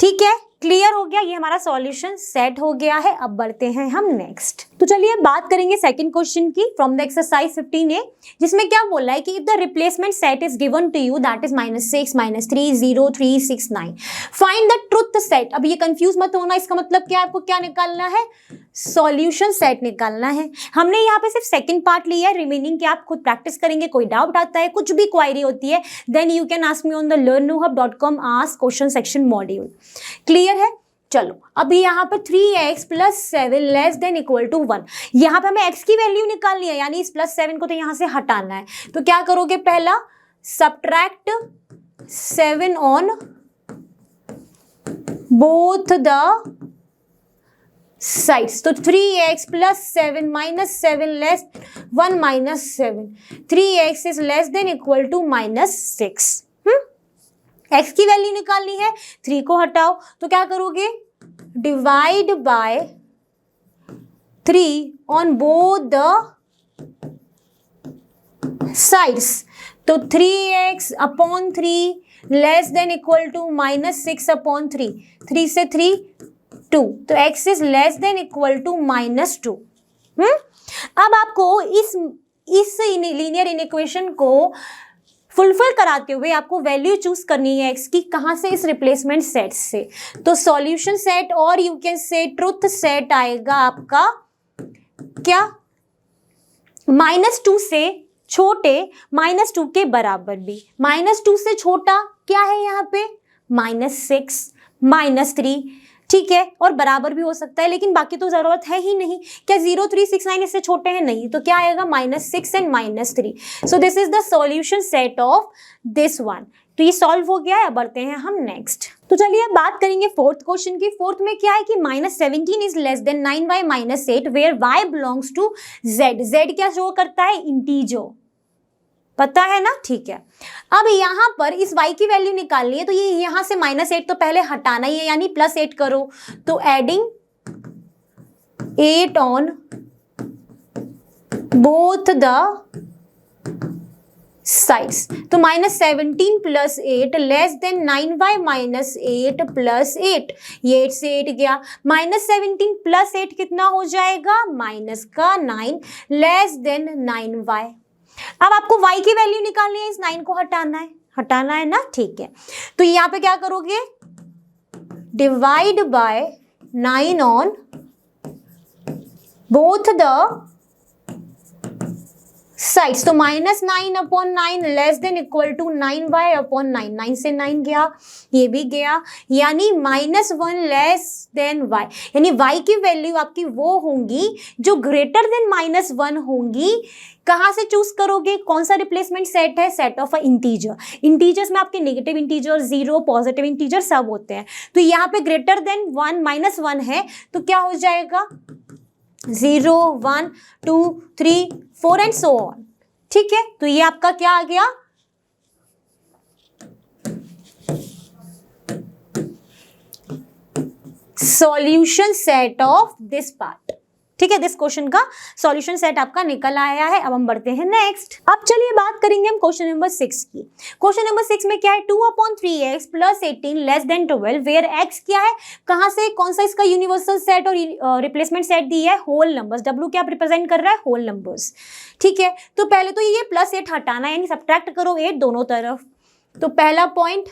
[SPEAKER 1] ठीक है। क्लियर हो गया, ये हमारा सॉल्यूशन सेट हो गया है। अब बढ़ते हैं हम नेक्स्ट। तो चलिए बात करेंगे सेकंड क्वेश्चन की फ्रॉम द एक्सरसाइज 15A, जिसमें क्या बोला है कि if the replacement set is given to you that is -6, -3, 0, 3, 6, 9, find the truth set. अब ये कंफ्यूज मत होना, इसका मतलब क्या, आपको क्या निकालना है, सॉल्यूशन सेट निकालना है। हमने यहाँ पे सिर्फ सेकंड पार्ट लिया है, रिमेनिंग के आप खुद प्रैक्टिस करेंगे। कोई डाउट आता है, कुछ भी क्वायरी होती है, then you can ask me on the learnnohub.com ask question section module. Clear है? चलो अब यहाँ पर 3x + 7 less than equal to 1, यहाँ पे हमें x की वैल्यू निकालनी है, यानी इस +7 को तो यहाँ से हटाना है। तो क्या करोगे, पहला subtract 7 on both the sides. तो 3x + 7 -7 less 1 - 7, 3x is less than equal to -6। x की वैल्यू निकालनी है, 3 को हटाओ तो क्या करोगे, divide by 3 on both the sides. तो 3x/3 less than equal to -6/3, 3 से 3 2, तो x is less than equal to -2। अब आपको इस लीनियर इनइक्वेशन को फुलफिल कराते हुए आपको वैल्यू चूज करनी है x की, कहां से, इस रिप्लेसमेंट सेट से। तो सॉल्यूशन सेट और you can say truth set आएगा आपका क्या, -2 से छोटे -2 के बराबर भी, -2 से छोटा क्या है यहाँ पे, -6 -3, ठीक है, और बराबर भी हो सकता है, लेकिन बाकी तो जरूरत है ही नहीं। क्या 0, 3, 6, 9 इससे छोटे हैं, नहीं, तो क्या आएगा -6 and -3। So this is the solution set of this one. तो ये सॉल्व हो गया है। अब बढ़ते हैं हम नेक्स्ट। तो चलिए अब बात करेंगे फोर्थ क्वेश्चन की। फोर्थ में क्या है कि -17 is less than 9y - 8 where y belongs to z। z क्या शो करता है, इंटीजर, पता है ना, ठीक है। अब यहाँ पर इस y की वैल्यू निकालनी है, तो ये यहाँ से -8 तो पहले हटाना ही है, यानी +8 करो। तो adding 8 on both the sides. तो -17 + 8 लेस देन 9y - 8 + 8, ये 8 से 8 गया, -17 + 8 कितना हो जाएगा, -9 लेस देन 9y। अब आपको y की वैल्यू निकालनी है, इस 9 को हटाना है ना, ठीक है। तो यहाँ पे क्या करोगे, divide bye 9 on both the sides. तो -9/9 less than equal to 9y/9, 9 से 9 गया, ये भी गया, यानी -1 लेस देन y, यानी y की वैल्यू आपकी वो होंगी जो ग्रेटर देन -1 होंगी। कहाँ से चूज करोगे, कौन सा रिप्लेसमेंट सेट है, set of a integer. Integers में आपके नेगेटिव इंटीजर, 0, पॉजिटिव इंटीजर सब होते हैं। तो यहाँ पे ग्रेटर देन 1 -1 है, तो क्या हो जाएगा, 0, 1, 2, 3, 4 एंड सो ऑन, ठीक है। तो ये आपका क्या आ गया, solution set of this part, ठीक है। दिस क्वेश्चन का सॉल्यूशन सेट आपका निकल आया है। अब हम बढ़ते हैं नेक्स्ट। अब चलिए बात करेंगे हम क्वेश्चन नंबर 6 की। क्वेश्चन नंबर 6 में क्या है, 2/3x + 18 less than 12 where x क्या है, कहां से, कौन सा इसका यूनिवर्सल सेट और रिप्लेसमेंट सेट दिया है, होल नंबर्स। w क्या रिप्रेजेंट कर रहा है, होल नंबर्स, ठीक है। तो पहले तो ये +8 हटाना है, यानी सब्ट्रैक्ट करो 8 दोनों तरफ। तो पहला point,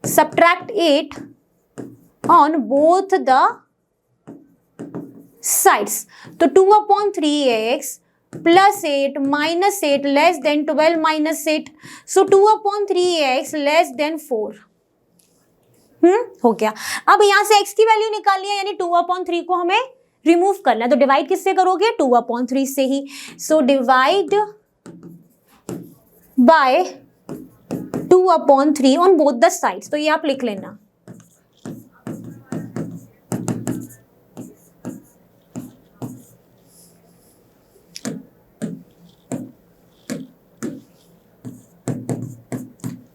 [SPEAKER 1] subtract 8 on both the sides. तो 2/3x + 8 - 8 लेस देन 12 - 8, सो 2/3x लेस देन 4, हो गया। अब यहां से x की वैल्यू निकालनी है, यानी 2/3 को हमें रिमूव करना है। तो डिवाइड किससे करोगे, 2/3 से ही। So divide by 2/3 on both the sides. तो ये आप लिख लेना,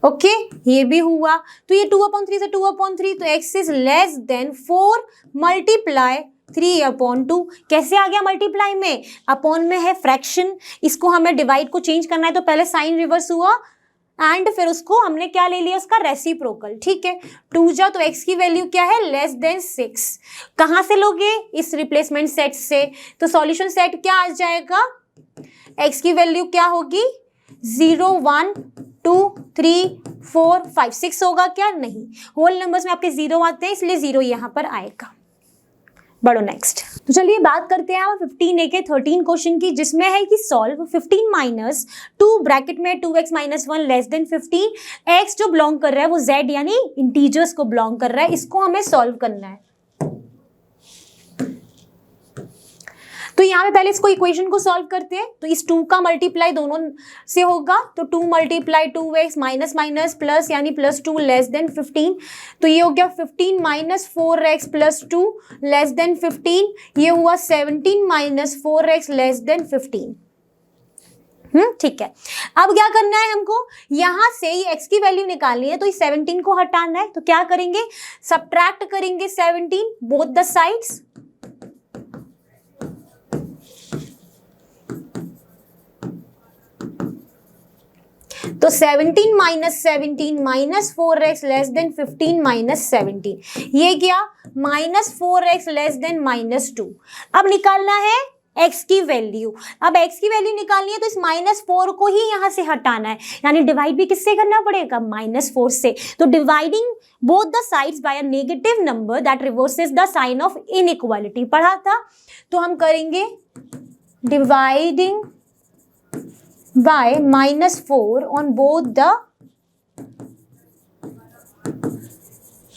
[SPEAKER 1] ओके, ये भी हुआ। तो ये 2/3 से 2/3, तो x इज लेस देन 4 × 3/2। कैसे आ गया मल्टीप्लाई में, अपॉन में है फ्रैक्शन, इसको हमें डिवाइड को चेंज करना है, तो पहले साइन रिवर्स हुआ, एंड फिर उसको हमने क्या ले लिया, उसका रेसिप्रोकल, ठीक है। 2 जा तो x की वैल्यू क्या है, लेस देन 6। कहाँ से लोगे, इस रिप्लेसमेंट सेट से। तो सॉल्यूशन सेट क्या आ जाएगा, x की वैल्यू क्या होगी, 0 1 2 3 4 5 6 होगा क्या, नहीं, होल नंबर्स में आपके 0 आते हैं इसलिए 0 यहाँ पर आएगा। बढ़ो नेक्स्ट। तो चलिए बात करते हैं हम 15 के 13 क्वेश्चन की, जिसमें है कि सॉल्व 15 माइनस 2 ब्रैकेट में 2x minus 1 less than 15। x जो बिलोंग कर रहा है वो z यानी इंटीजर्स को बिलोंग कर रहा है, इसको हमें सॉल्व करना है। तो यहाँ पे पहले इसको इक्वेशन को सॉल्व करते हैं। तो इस 2 का मल्टीप्लाई दोनों से होगा, तो 2 multiply 2x minus minus plus यानी प्लस 2 लेस देन 15। तो ये हो गया 15 minus 4x plus 2 less than 15। ये हुआ 17 माइनस 4x लेस देन 15। ठीक है। अब क्या करना है हमको, यहां से ये x की वैल्यू निकालनी है, तो इस 17 को हटाना है। तो क्या करेंगे, सब्ट्रैक्ट करेंगे 17 बोथ द साइड्स। तो 17 minus 17 minus 4x less then 15 minus 17, ये क्या, minus 4x less then minus 2। अब निकालना है x की वैल्यू। अब x की वैल्यू निकालनी है तो इस माइनस 4 को ही यहां से हटाना है, यानी डिवाइड भी किससे करना पड़ेगा, माइनस 4 से। तो dividing both the sides by a negative number that reverses the sign of inequality पढ़ा था। तो हम करेंगे dividing by minus 4 on both the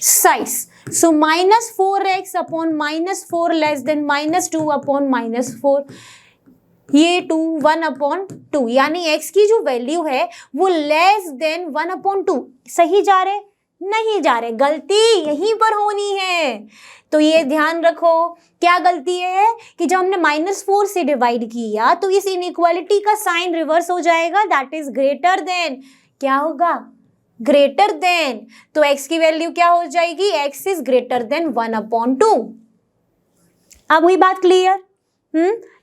[SPEAKER 1] sides. So minus 4x upon minus 4 less than minus 2 upon minus 4. ये 2 1 upon 2, यानी x की जो वैल्यू है वो लेस देन 1 अपॉन 2। सही जा रहे, नहीं जा रहे, गलती यहीं पर होनी है। तो ये ध्यान रखो, क्या गलती है कि जब हमने माइनस 4 से डिवाइड किया तो इस इनइक्वालिटी का साइन रिवर्स हो जाएगा, दैट इज ग्रेटर देन। क्या होगा, ग्रेटर देन। तो x की वैल्यू क्या हो जाएगी, x is greater than 1 upon 2। अब हुई बात क्लियर,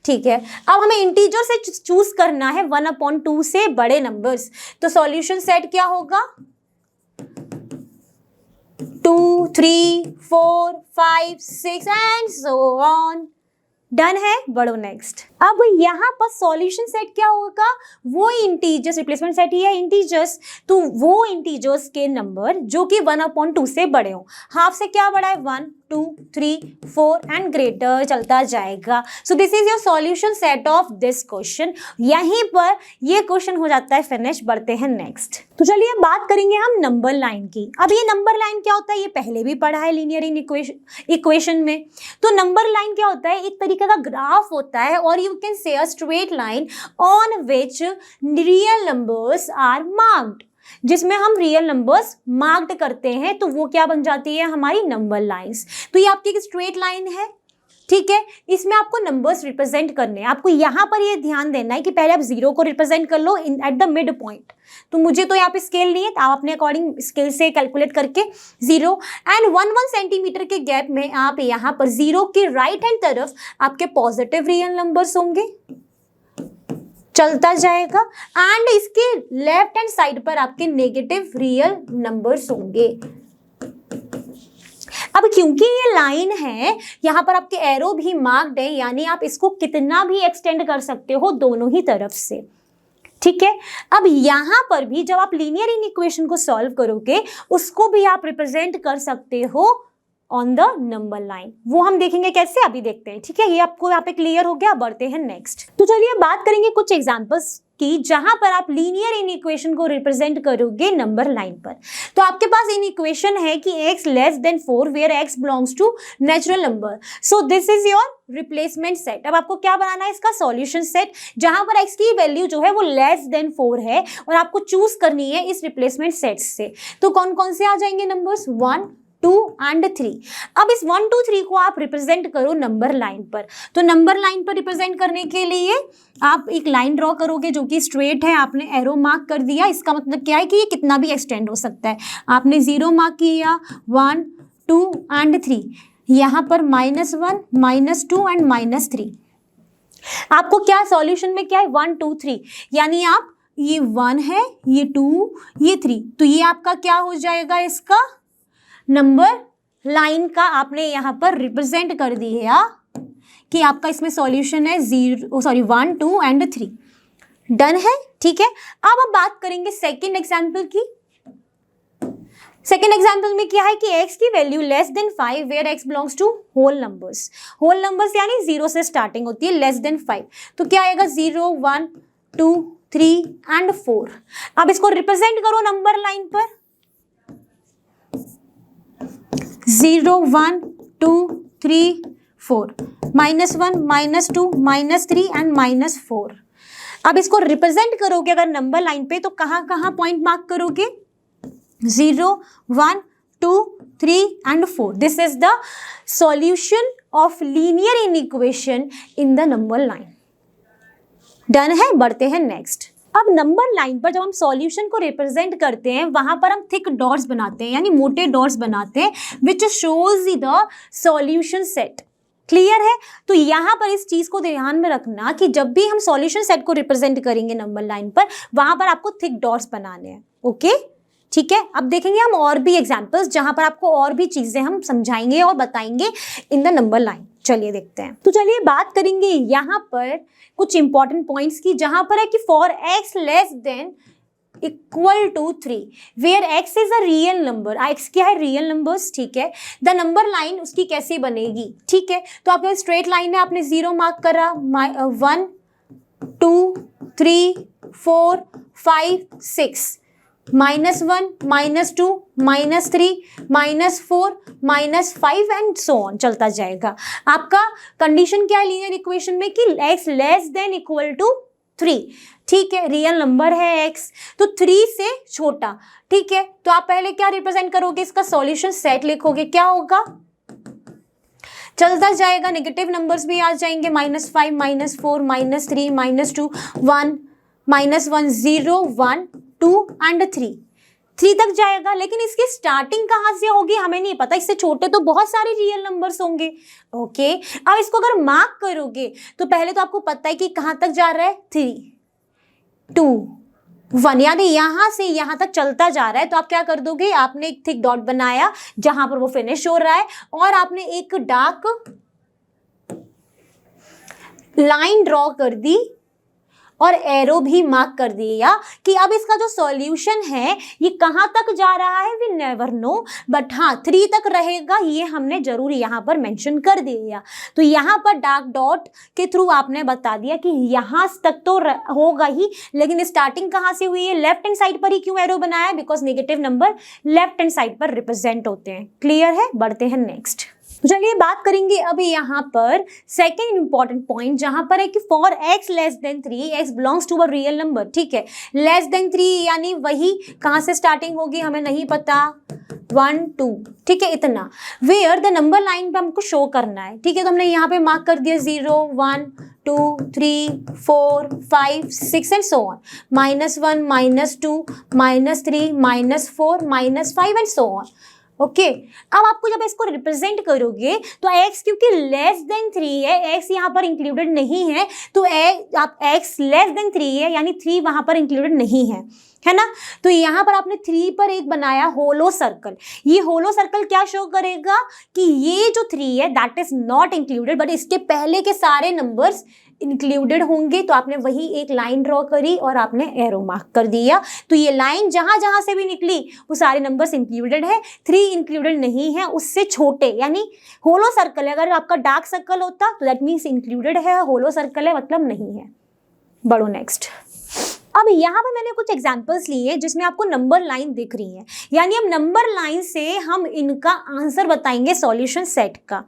[SPEAKER 1] ठीक है। अब हमें इंटीजर से चूज करना है 1 अपॉन 2 से बड़े नंबर्स। तो सॉल्यूशन सेट क्या होगा, 2 3 4 5 6 एंड सो ऑन। डन है, बढ़ो नेक्स्ट। अब यहाँ पर सॉल्यूशन सेट क्या होगा, वो इंटीजर्स, रिप्लेसमेंट सेट ही है इंटीजर्स, तो वो इंटीजर्स के नंबर जो कि 1 अपॉन 2 से बड़े हो। हाफ से क्या बड़ा है, 1 2 3 4 एंड ग्रेटर चलता जाएगा। सो this is your solution set of this question. यहीं पर ये क्वेश्चन हो जाता है फिनिश। बढ़ते हैं नेक्स्ट। तो चलिए बात करेंगे हम नंबर लाइन की। अब ये नंबर लाइन क्या होता है, ये पहले भी पढ़ा है लीनियर इन इक्वेशन में। तो नंबर लाइन क्या होता है, एक तरीके का ग्राफ होता है, और you can say a straight line on which real numbers are marked, जिसमें हम रियल नंबर्स मार्क्ड करते हैं, तो वो क्या बन जाती है, हमारी नंबर लाइंस। तो ये आपकी एक स्ट्रेट लाइन है, ठीक है। इसमें आपको नंबर्स रिप्रेजेंट करने हैं। आपको यहाँ पर ये ध्यान देना है कि पहले आप 0 को रिप्रेजेंट कर लो एट द मिड पॉइंट। तो मुझे तो यहाँ पे स्केल नहीं है, तो आप अपने अकॉर्डिंग स्केल से कैलकुलेट करके 0 एंड 1 सेंटीमीटर के गैप में आप यहाँ पर 0 के राइट हैंड तरफ आपके पॉजिटिव रियल नंबर्स होंगे, चलता जाएगा, एंड इसके लेफ्ट हैंड साइड पर आपके नेगेटिव रियल नंबर्स होंगे। अब क्योंकि ये लाइन है, यहाँ पर आपके एरो भी मार्क्ड है, यानी आप इसको कितना भी एक्सटेंड कर सकते हो दोनों ही तरफ से, ठीक है। अब यहाँ पर भी जब आप लीनियर इन इक्वेशन को सॉल्व करोगे, उसको भी आप रिप्रेजेंट कर सकते हो ऑन द नंबर लाइन। वो हम देखेंगे कैसे, अभी देखते हैं, ठीक है। ये आपको यहाँ पे क्लियर हो गया। बढ़ते हैं नेक्स्ट। तो चलिए बात करेंगे कुछ एग्जांपल्स की, जहां पर आप लीनियर इन इक्वेशन को रिप्रेजेंट करोगे नंबर लाइन पर। तो आपके पास इन इक्वेशन है कि x less than 4 where x belongs to natural number. So this is your replacement set. अब आपको क्या बनाना है, इसका सॉल्यूशन सेट, जहां पर x की वैल्यू जो है वो लेस देन 4 है, और आपको चूज करनी है इस रिप्लेसमेंट सेट से। तो कौन कौन से आ जाएंगे नंबर्स, 1 2 एंड 3। अब इस 1 2 3 को आप रिप्रेजेंट करो नंबर लाइन पर। तो नंबर लाइन पर रिप्रेजेंट करने के लिए आप एक लाइन ड्रॉ करोगे जो कि स्ट्रेट है, आपने एरो मार्क कर दिया। इसका मतलब क्या है कि ये कितना भी एक्सटेंड हो सकता है। आपने 0 मार्क किया, 1 2 एंड 3, यहाँ पर -1 -2 एंड -3। आपको क्या सॉल्यूशन में क्या है, 1 2 3, यानी आप ये 1 है, ये 2, ये 3, तो ये आपका क्या हो जाएगा, इसका नंबर लाइन का आपने यहाँ पर रिप्रेजेंट कर दिया कि आपका इसमें सॉल्यूशन है 1, 2 एंड 3। डन है, ठीक है। अब बात करेंगे सेकेंड एग्जाम्पल की। सेकेंड एग्जाम्पल में क्या है कि x की वैल्यू less than 5 where x belongs to whole numbers. Whole numbers यानी 0 से स्टार्टिंग होती है, लेस देन 5, तो क्या आएगा 0, 1, 2, 3 एंड 4। अब इसको रिप्रेजेंट करो नंबर लाइन पर, 0, 1, 2, 3, 4, -1, -2, -3 एंड -4। अब इसको रिप्रेजेंट करोगे अगर नंबर लाइन पे तो कहाँ कहाँ पॉइंट मार्क करोगे, 0, 1, 2, 3 and 4। This is the solution of linear inequation in the number line. Done है, बढ़ते हैं नेक्स्ट। अब नंबर लाइन पर जब हम सॉल्यूशन को रिप्रेजेंट करते हैं वहां पर हम थिक डॉट्स बनाते हैं, यानी मोटे डॉट्स बनाते हैं, which shows the solution set. Clear है। तो यहाँ पर इस चीज को ध्यान में रखना कि जब भी हम सॉल्यूशन सेट को रिप्रेजेंट करेंगे नंबर लाइन पर, वहां पर आपको थिक डॉट्स बनाने हैं। ओके, ठीक है। अब देखेंगे हम और भी एग्जांपल्स जहां पर आपको और भी चीजें हम समझाएंगे और बताएंगे इन द नंबर लाइन। चलिए देखते हैं। तो चलिए बात करेंगे यहाँ पर कुछ इंपॉर्टेंट पॉइंट्स की, जहां पर है कि for x less than equal to 3 where x is a real number. x क्या है, रियल नंबर्स, ठीक है। द नंबर लाइन उसकी कैसे बनेगी, ठीक है। तो आपके स्ट्रेट लाइन है, आपने 0 मार्क करा, 1, 2, 3, 4, 5, 6, -1, -2, -3, -4, -5 एंड सो ऑन चलता जाएगा। आपका कंडीशन क्या है लीनियर इक्वेशन में कि x less than equal to 3, ठीक है। रियल नंबर है x, तो 3 से छोटा, ठीक है। तो आप पहले क्या रिप्रेजेंट करोगे, इसका सॉल्यूशन सेट लिखोगे, क्या होगा, चलता जाएगा, नेगेटिव नंबर्स भी आ जाएंगे, -5, -4, -3, -2, 1, -1, 0, 1, 2 एंड 3 तक जाएगा। लेकिन इसकी स्टार्टिंग कहाँ से होगी हमें नहीं पता, इससे छोटे तो बहुत सारे रियल नंबर्स होंगे। ओके, अब इसको अगर मार्क करोगे तो पहले तो आपको पता है कि कहाँ तक जा रहा है, 3, 2, 1, यानी यहां से यहां तक चलता जा रहा है। तो आप क्या कर दोगे, आपने एक थिक डॉट बनाया जहां पर वो फिनिश हो रहा है, और आपने एक डार्क लाइन ड्रॉ कर दी और एरो भी मार्क कर दिया कि अब इसका जो सॉल्यूशन है ये कहाँ तक जा रहा है, वी नेवर नो, बट हाँ 3 तक रहेगा, ये हमने जरूर यहाँ पर मेंशन कर दिया। तो यहाँ पर डार्क डॉट के थ्रू आपने बता दिया कि यहाँ तक तो होगा ही, लेकिन स्टार्टिंग कहाँ से हुई है, लेफ्ट हैंड साइड पर ही क्यों एरो बनाया, because negative number left hand side पर रिप्रेजेंट होते हैं। क्लियर है, बढ़ते हैं नेक्स्ट। तो चलिए बात करेंगे अभी यहाँ पर सेकेंड इंपॉर्टेंट पॉइंट, जहां पर है कि for x less than 3 x belongs to a real number, ठीक है। लेस देन 3 यानी वही कहां से स्टार्टिंग होगी हमें नहीं पता, 1, 2, ठीक है, इतना। वेयर द नंबर लाइन पे हमको शो करना है, ठीक है। तो हमने यहाँ पे मार्क कर दिया 0, 1, 2, 3, 4, 5, 6 and so on, -1, -2, -3, -4, -5 and so on. Okay, अब आपको जब इसको रिप्रेजेंट करोगे तो x क्योंकि लेस देन 3 है, x यहाँ पर इंक्लूडेड नहीं है, तो आप x लेस देन 3 है यानी 3 वहां पर इंक्लूडेड नहीं है ना। तो यहाँ पर आपने 3 पर एक बनाया होलो सर्कल। ये होलो सर्कल क्या शो करेगा कि ये जो 3 है that is not included, but इसके पहले के सारे नंबर्स इंक्लूडेड होंगे। तो आपने वही एक लाइन ड्रॉ करी और आपने एरो मार्क कर दिया। तो ये लाइन जहां जहां से भी निकली वो सारे नंबर्स इंक्लूडेड है, 3 इंक्लूडेड नहीं है, उससे छोटे, यानी होलो सर्कल है। अगर आपका डार्क सर्कल होता तो दैट मीन्स इंक्लूडेड है, होलो सर्कल है मतलब नहीं है। बढ़ो नेक्स्ट। अब यहाँ पर मैंने कुछ एग्जांपल्स लिए जिसमें आपको नंबर लाइन दिख रही है, यानी अब नंबर लाइन से हम इनका आंसर बताएंगे सॉल्यूशन सेट का,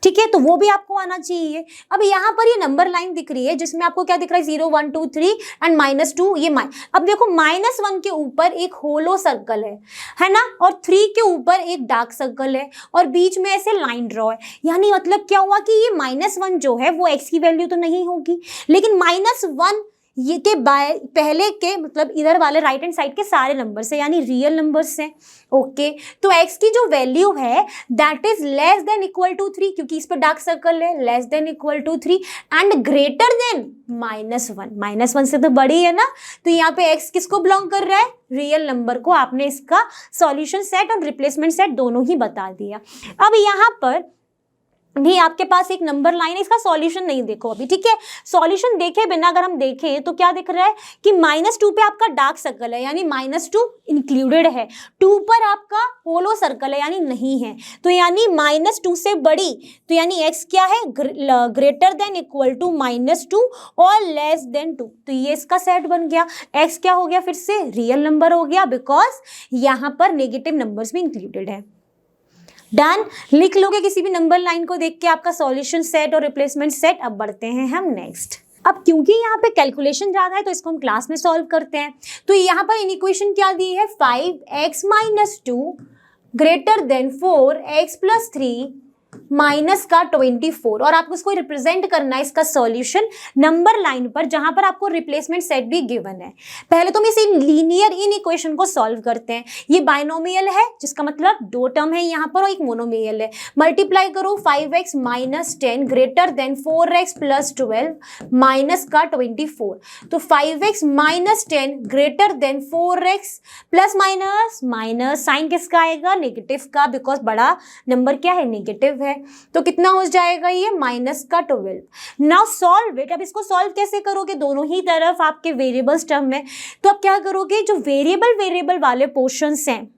[SPEAKER 1] ठीक है। तो वो भी आपको आना चाहिए। अब यहाँ पर ये नंबर लाइन दिख रही है जिसमें आपको क्या दिख रहा है, 0, 1, 2, 3 एंड -2, ये अब देखो -1 के ऊपर एक होलो सर्कल है ना, और 3 के ऊपर एक डार्क सर्कल है और बीच में ऐसे लाइन ड्रॉ है। यानी मतलब क्या हुआ कि ये -1 जो है वो x की वैल्यू तो नहीं होगी, लेकिन -1 ये के पहले के मतलब इधर वाले राइट हैंड साइड के सारे नंबर से, यानी रियल नंबर्स हैं। ओके, तो x की जो वैल्यू है that is less than equal to 3, क्योंकि इस पर डार्क सर्कल है, less than equal to 3 and greater than -1, -1 से तो बड़ी है ना, तो यहाँ पे x किसको बिलोंग कर रहा है, रियल नंबर को। आपने इसका सॉल्यूशन सेट और रिप्लेसमेंट सेट दोनों ही बता दिया। अब यहाँ पर भी आपके पास एक नंबर लाइन है, इसका सॉल्यूशन नहीं देखो अभी, ठीक है। सॉल्यूशन देखे बिना अगर हम देखें तो क्या दिख रहा है कि -2 पे आपका डार्क सर्कल है, यानी -2 इंक्लूडेड है, 2 पर आपका होलो सर्कल है, यानी नहीं है, तो यानी -2 से बड़ी, तो यानी x क्या है, ग्रेटर देन इक्वल टू -2 और लेस देन 2, तो ये इसका सेट बन गया। x क्या हो गया, फिर से रियल नंबर हो गया, बिकॉज यहाँ पर नेगेटिव नंबर्स भी इंक्लूडेड है। डन, लिख लोगे किसी भी नंबर लाइन को देख के आपका सॉल्यूशन सेट और रिप्लेसमेंट सेट। अब बढ़ते हैं हम नेक्स्ट। अब क्योंकि यहाँ पे कैलकुलेशन ज़्यादा है तो इसको हम क्लास में सॉल्व करते हैं। तो यहाँ पर इक्वेशन क्या दी है, 5x - 2 greater than 4x + 3 minus का 24, और आपको इसको रिप्रेजेंट करना है इसका सॉल्यूशन नंबर लाइन पर, जहां पर आपको रिप्लेसमेंट सेट भी गिवन है। पहले तो हम इस लीनियर इन इक्वेशन को सॉल्व करते हैं। ये बाइनोमियल है, जिसका मतलब दो टर्म है यहाँ पर और एक मोनोमियल है। मल्टीप्लाई करो, 5x - 10 greater than 4x + 12 minus का 24, तो 5x - 10 greater than 4x plus minus sign किसका आएगा, नेगेटिव का, बिकॉज बड़ा नंबर क्या है, नेगेटिव है, तो कितना हो जाएगा ये -12। Now solve it. अब इसको सॉल्व कैसे करोगे, दोनों ही तरफ आपके वेरिएबल्स टर्म में, तो अब क्या करोगे, जो वेरिएबल वाले पोर्शंस हैं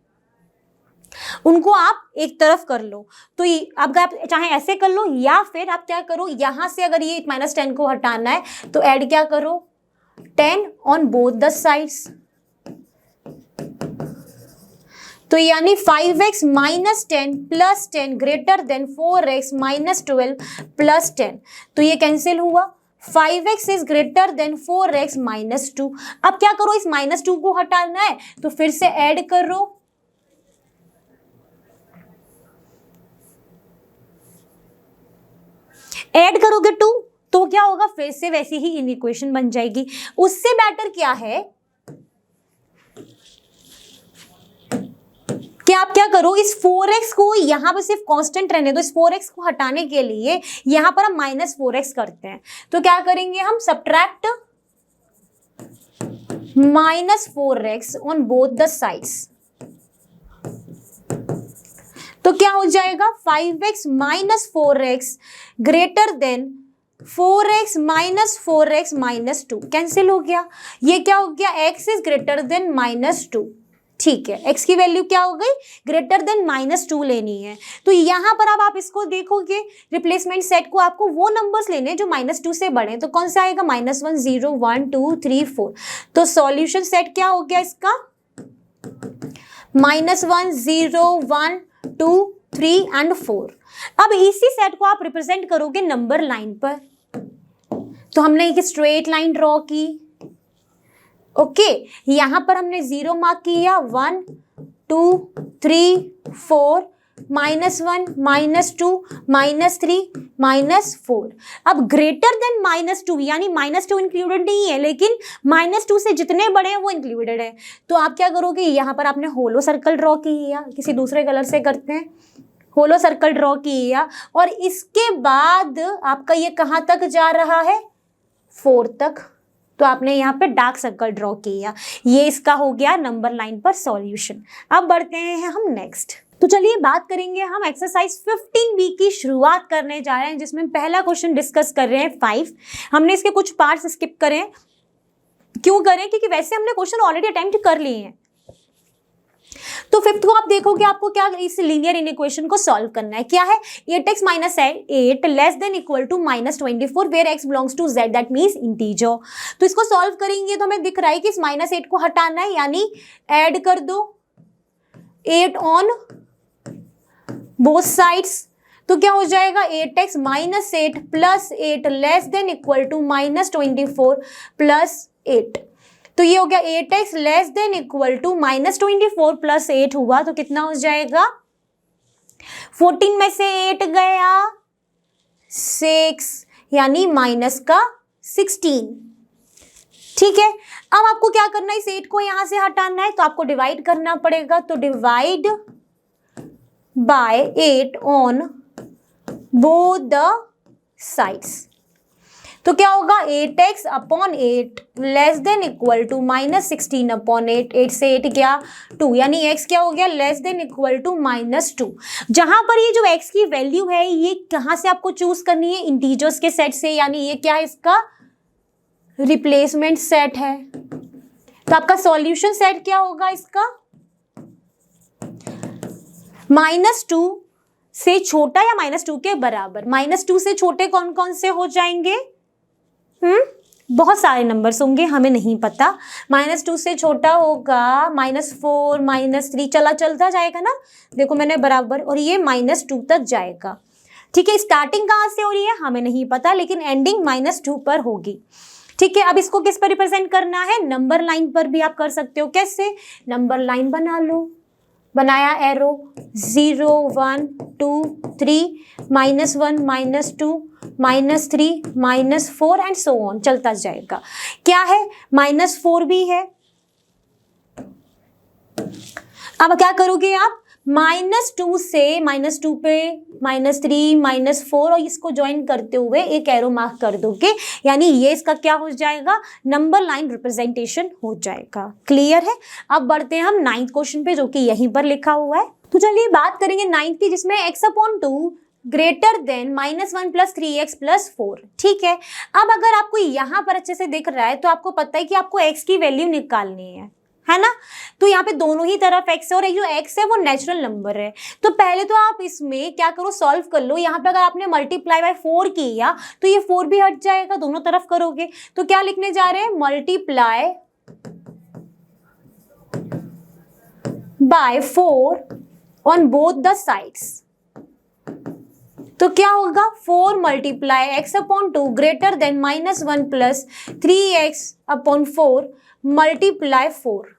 [SPEAKER 1] उनको आप एक तरफ कर लो। तो अब आप चाहे ऐसे कर लो, या फिर आप क्या करो, यहां से अगर ये -10 को हटाना है तो ऐड क्या करो, 10 ऑन बोथ द साइड्स, तो यानी 5x - 10 + 10 ग्रेटर देन 4x - 12 + 10, तो ये कैंसिल हुआ। 5x is greater than 4x - 2। अब क्या करो, इस -2 को हटाना है तो फिर से ऐड करो, ऐड करोगे 2 तो क्या होगा, फिर से वैसी ही इन इक्वेशन बन जाएगी। उससे बेटर क्या है कि आप क्या करो, इस 4x को यहाँ पर सिर्फ कांस्टेंट रहने दो। इस 4x को हटाने के लिए यहाँ पर हम -4x करते हैं, तो क्या करेंगे हम, subtract -4x on both the sides, तो क्या हो जाएगा, 5x - 4x greater than 4x - 4x - 2 cancel हो गया। ये क्या हो गया, x इज ग्रेटर देन -2, ठीक है, x की वैल्यू क्या हो गई, ग्रेटर देन -2 लेनी है। तो यहां पर अब आप इसको देखोगे, रिप्लेसमेंट सेट को आपको वो नंबर्स लेने जो -2 से बड़े, तो कौन सा आएगा, -1 0 1 2 3 4, तो सॉल्यूशन सेट क्या हो गया इसका, -1 0 1 2 3 एंड 4। अब इसी सेट को आप रिप्रेजेंट करोगे नंबर लाइन पर, तो हमने एक स्ट्रेट लाइन ड्रॉ की। ओके, यहां पर हमने 0 मार्क किया, 1 2 3 4 -1 -2 -3 -4। अब ग्रेटर देन -2, यानी -2 इंक्लूडेड नहीं है, लेकिन -2 से जितने बड़े हैं वो इंक्लूडेड है, तो आप क्या करोगे, यहाँ पर आपने होलो सर्कल ड्रॉ किया, किसी दूसरे कलर से करते हैं, होलो सर्कल ड्रॉ किया, और इसके बाद आपका ये कहाँ तक जा रहा है, 4 तक, तो आपने यहाँ पे डार्क सर्कल ड्रॉ किया। ये इसका हो गया नंबर लाइन पर सॉल्यूशन। अब बढ़ते हैं हम नेक्स्ट। तो चलिए बात करेंगे हम एक्सरसाइज 15B की शुरुआत करने जा रहे हैं, जिसमें पहला क्वेश्चन डिस्कस कर रहे हैं 5। हमने इसके कुछ पार्ट्स स्किप करें, क्यों करें, क्योंकि वैसे हमने क्वेश्चन ऑलरेडी अटेम्प्ट कर लिए हैं। तो 5th को आप देखोगे, आपको क्या इस लीनियर इनइक्वेशन को सॉल्व करना है, क्या है, 8x - 8 less than equal to -24 where x belongs to z, that means integer. तो इसको सॉल्व करेंगे तो हमें दिख रहा है कि इस -8 को हटाना है, यानी ऐड कर दो 8 ऑन बोथ साइड्स, तो क्या हो जाएगा, 8x - 8 + 8 less than equal to -24 + 8, तो ये हो गया 8x less than equal to -24 + 8 हुआ, तो कितना हो जाएगा, 14 में से 8 गया 6, यानी -16। ठीक है, अब आपको क्या करना है, इस 8 को यहां से हटाना है, तो आपको डिवाइड करना पड़ेगा, तो divide by 8 on both the sides. तो क्या होगा, 8x upon 8 less than equal to -16 upon 8, 8 से 8 क्या 2, यानी x क्या हो गया, लेस देन इक्वल टू -2। जहां पर ये जो x की वैल्यू है ये कहां से आपको चूज करनी है, इंटीजर्स के सेट से, यानी ये क्या है, इसका रिप्लेसमेंट सेट है। तो आपका सॉल्यूशन सेट क्या होगा इसका, -2 से छोटा या -2 के बराबर। -2 से छोटे कौन कौन से हो जाएंगे, बहुत सारे नंबर्स होंगे, हमें नहीं पता। -2 से छोटा होगा -4, -3, चलता जाएगा ना, देखो मैंने बराबर, और ये -2 तक जाएगा। ठीक है, स्टार्टिंग कहाँ से हो रही है हमें नहीं पता, लेकिन एंडिंग -2 पर होगी। ठीक है, अब इसको किस पर रिप्रेजेंट करना है, नंबर लाइन पर भी आप कर सकते हो। कैसे, नंबर लाइन बना लो, बनाया एरो, 0 1 2 3 -1 -2 -3 -4 एंड सो ऑन, चलता जाएगा। क्या है, -4 भी है। अब क्या करोगे आप, -2 से -2 पे -3 -4 और इसको ज्वाइन करते हुए एक एरो मार्क कर दोगे, यानी ये इसका क्या हो जाएगा, नंबर लाइन रिप्रेजेंटेशन हो जाएगा। क्लियर है। अब बढ़ते हैं हम 9th क्वेश्चन पे, जो कि यहीं पर लिखा हुआ है। तो चलिए बात करेंगे 9th की, जिसमें x/2 ग्रेटर देन -1 + 3x + 4। ठीक है, अब अगर आपको यहाँ पर अच्छे से दिख रहा है तो आपको पता है कि आपको x की वैल्यू निकालनी है ना। तो यहाँ पे दोनों ही तरफ x है, और जो x है वो नेचुरल नंबर है। तो पहले तो आप इसमें क्या करो, सॉल्व कर लो। यहाँ पे अगर आपने मल्टीप्लाई बाय 4 किया तो ये 4 भी हट जाएगा, दोनों तरफ करोगे तो क्या लिखने जा रहे हैं, multiply by 4 on both the sides. तो क्या होगा, 4 multiply x/2 greater than -1 + 3x/4 multiply 4।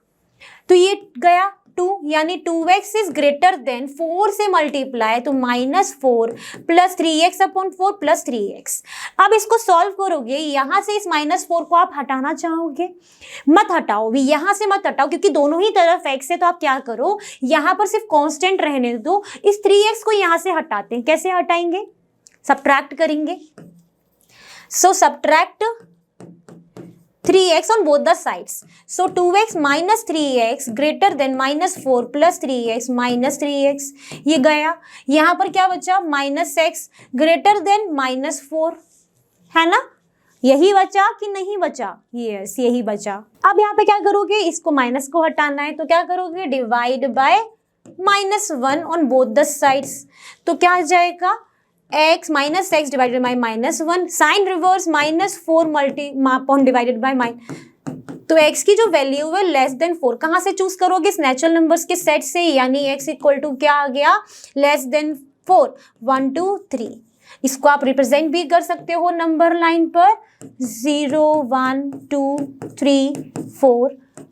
[SPEAKER 1] तो ये गया 2, यानी 2x इज ग्रेटर देन 4 से मल्टीप्लाई, तो -4 + 3x/4 + 3x। अब इसको सॉल्व करोगे, यहां से इस -4 को आप हटाना चाहोगे, मत हटाओ भी, यहां से मत हटाओ, क्योंकि दोनों ही तरफ x है। तो आप क्या करो, यहां पर सिर्फ कांस्टेंट रहने दो। इस 3x को यहां से हटाते हैं, कैसे हटाएंगे, सब्ट्रैक्ट करेंगे। सो subtract 3x on both the sides. So 2x minus 3x greater than -4 plus 3x minus 3x, ये गया। यहाँ पर क्या बचा, -x greater than -4, है ना, यही बचा कि नहीं बचा, यस यही बचा। अब यहाँ पे क्या करोगे, इसको माइनस को हटाना है, तो क्या करोगे, divide by -1 on both the sides. तो क्या आ जाएगा, x -x divided by -1, sign reverse -4 multi upon divided by तो x की जो वैल्यू है लेस देन 4, कहाँ से चूज करोगे, इस नेचुरल नंबर्स के सेट से, यानी x इक्वल टू क्या आ गया, लेस देन 4, 1 2 3। इसको आप रिप्रेजेंट भी कर सकते हो नंबर लाइन पर, 0 1 2 3 4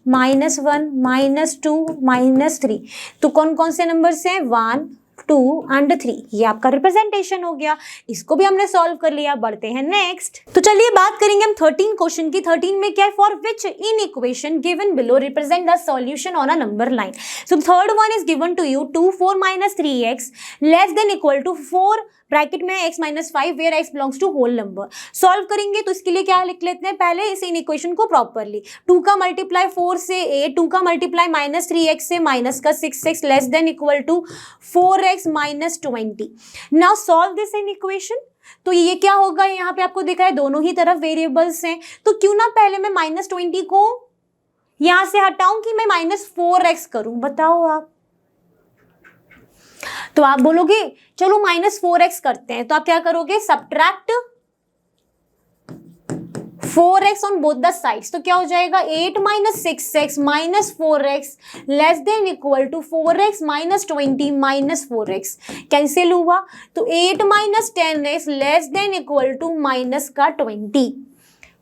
[SPEAKER 1] -1 -2 -3। तो कौन कौन से नंबर्स हैं, 1 2 and 3, ये आपका रिप्रेजेंटेशन हो गया। इसको भी हमने सॉल्व कर लिया। बढ़ते हैं नेक्स्ट। तो चलिए बात करेंगे हम 13 क्वेश्चन की। 13 में क्या है, for which inequation given below represent the solution on a number line. So third one is given to you 2 4 3x less than equal to 4 bracket में x -5 where x belongs to whole number. Solve करेंगे तो इसके लिए क्या लिख लेते हैं, पहले इस इन इक्वेशन को प्रॉपरली, 2 का मल्टीप्लाई 4 से 8, 2 का मल्टीप्लाई -3x से -6x less than equal to 4x -20। Now solve this inequation. तो ये क्या होगा, यहाँ पे आपको दिखा है दोनों ही तरफ वेरिएबल्स हैं, तो क्यों ना पहले मैं -20 को यहां से हटाऊं कि मैं -4x करूं, बताओ आप। तो आप बोलोगे चलो -4x करते हैं, तो आप क्या करोगे, subtract 4x on both the sides. तो क्या हो जाएगा, 8 -6x -4x less than equal to 4x -20 -4x cancel हुआ, तो 8 -10x less than equal to -20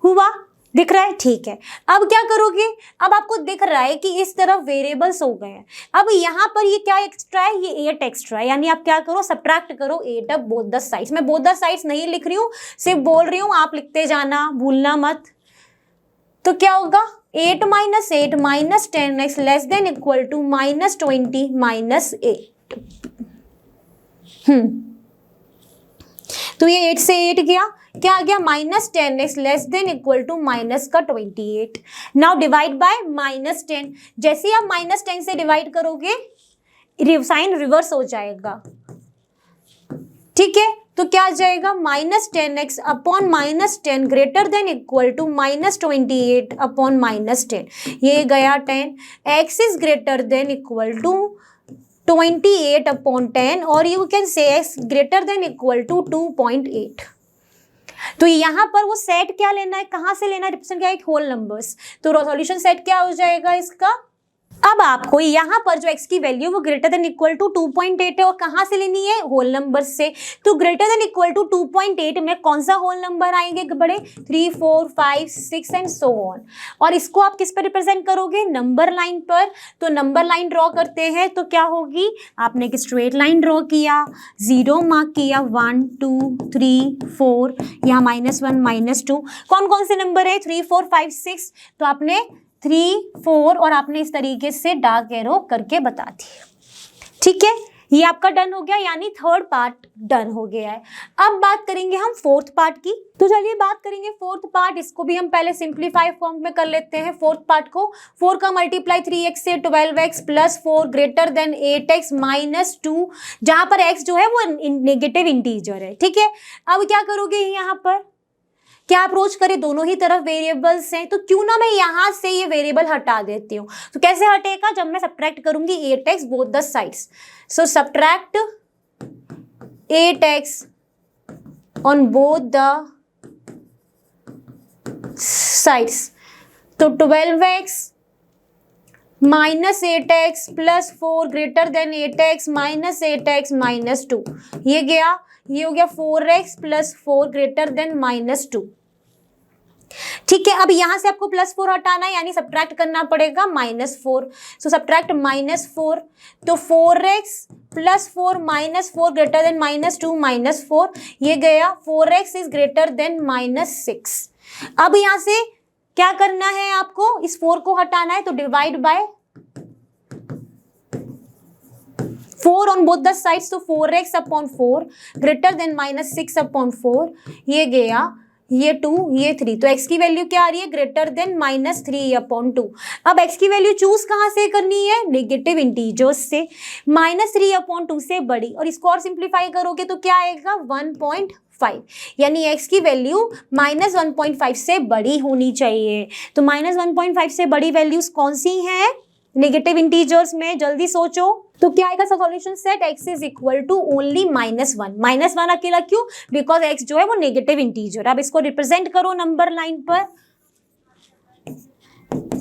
[SPEAKER 1] हुआ। दिख रहा है, ठीक है। अब क्या करोगे, अब आपको दिख रहा है कि इस तरफ वेरिएबल्स हो गए हैं। अब यहाँ पर ये क्या एक्स्ट्रा है, ये 8 एक्स्ट्रा है, यानी आप क्या करो, सब्ट्रैक्ट करो 8 अब बोथ द साइड्स। मैं बोथ द साइड्स नहीं लिख रही हूँ, सिर्फ बोल रही हूँ, आप लिखते जाना, भूलना मत। तो क्या होगा 8 minus 8 minus 10x less than equal to minus 20 minus 8। तो ये 8 से 8 गया, क्या आ गया minus 10x less than equal to minus का 28। Now divide by minus 10। जैसे ही आप माइनस 10 से डिवाइड करोगे साइन रिवर्स हो जाएगा, ठीक है। तो क्या आ जाएगा minus 10x upon minus 10 greater than equal to minus 28 upon minus 10। ये गया 10, x is greater than equal to 28 upon 10 और you can say x greater than equal to 2.8। तो यहाँ पर वो सेट क्या लेना है, कहाँ से लेना है, रिप्रेजेंट क्या है, होल नंबर्स। तो सॉल्यूशन सेट क्या हो जाएगा इसका। अब आपको यहाँ पर जो x की वैल्यू वो ग्रेटर देन इक्वल टू 2.8 है और कहाँ से लेनी है, होल नंबर से। तो ग्रेटर देन इक्वल टू 2.8 में कौन सा होल नंबर आएंगे बड़े, 3, 4, 5, 6 एंड सो ऑन। और इसको आप किस पर रिप्रेजेंट करोगे, नंबर लाइन पर। तो नंबर लाइन ड्रॉ करते हैं तो क्या होगी, आपने एक स्ट्रेट लाइन ड्रॉ किया, 0 मार्क किया, 1, 2, 3, 4, यहाँ -1, -2, कौन कौन से नंबर है, 3, 4, 5, 6। तो आपने 3, 4 और आपने इस तरीके से डार्क एरो करके बता दिया, ठीक है। ये आपका डन हो गया, यानी थर्ड पार्ट डन हो गया है। अब बात करेंगे हम फोर्थ पार्ट की। तो चलिए बात करेंगे फोर्थ पार्ट, इसको भी हम पहले सिंप्लीफाई फॉर्म में कर लेते हैं। फोर्थ पार्ट को 4 का मल्टीप्लाई 3x से 12x plus 4 greater than 8x minus 2, जहां पर x जो है वो नेगेटिव इंटीजर है, ठीक है। अब क्या करोगे यहाँ पर, क्या अप्रोच करें, दोनों ही तरफ वेरिएबल्स हैं, तो क्यों ना मैं यहां से ये वेरिएबल हटा देती हूँ। तो कैसे हटेगा, जब मैं सब्ट्रैक्ट करूंगी 8x both the sides. So subtract 8x on both the sides. तो 12x minus 8x plus 4 greater than 8x minus 8x minus 2, ये गया, ये हो गया 4x plus 4 greater than minus 2, ठीक है। अब यहां से आपको प्लस 4 हटाना है, यानी सब्ट्रैक्ट करना पड़ेगा -4। सो सब्ट्रैक्ट -4, तो 4x plus 4 minus 4 greater than -2 -4, ये गया 4x इज ग्रेटर देन -6। अब यहां से क्या करना है आपको, इस 4 को हटाना है, तो divide bye 4 on both the sides. तो 4x upon 4 greater than -6 upon 4, ये गया, ये 2, ये 3। तो x की वैल्यू क्या आ रही है, ग्रेटर देन -3 अपॉन 2। अब x की वैल्यू चूज कहाँ से करनी है, नेगेटिव इंटीजर्स से, -3 अपॉन 2 से बड़ी। और इसको और सिंप्लीफाई करोगे तो क्या आएगा 1.5, यानी x की वैल्यू -1.5 से बड़ी होनी चाहिए। तो -1.5 से बड़ी वैल्यूज कौन सी हैं नेगेटिव इंटीजर्स में, जल्दी सोचो। तो क्या आएगा solution set, x is equal to only -1। -1 अकेला क्यों, बिकॉज x जो है वो नेगेटिव इंटीजर। अब इसको रिप्रेजेंट करो नंबर लाइन पर,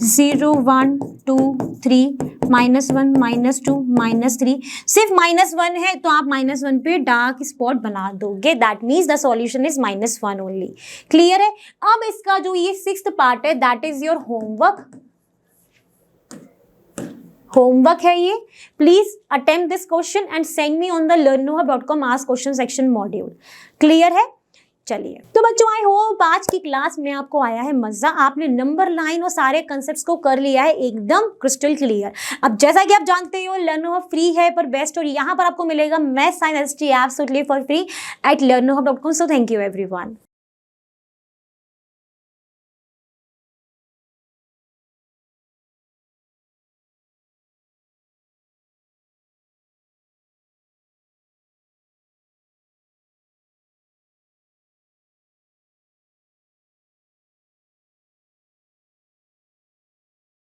[SPEAKER 1] 0, 1, 2, 3, -1, -2, -3। सिर्फ -1 है तो आप -1 पे डार्क स्पॉट बना दोगे, that means the solution is -1 only. Clear है। अब इसका जो ये 6th पार्ट है, दैट इज योर होमवर्क है ये। Please attempt this question and send me on the learnnohub.com ask question section module. Clear है। चलिए तो बच्चों, आई होप आज की क्लास में आपको आया है मजा, आपने नंबर लाइन और सारे कंसेप्ट्स को कर लिया है एकदम क्रिस्टल क्लियर। अब जैसा कि आप जानते हो LearnnoHub फ्री है पर बेस्ट, और यहाँ पर आपको मिलेगा maths science absolutely for free eight learnnohub.com। So thank you everyone.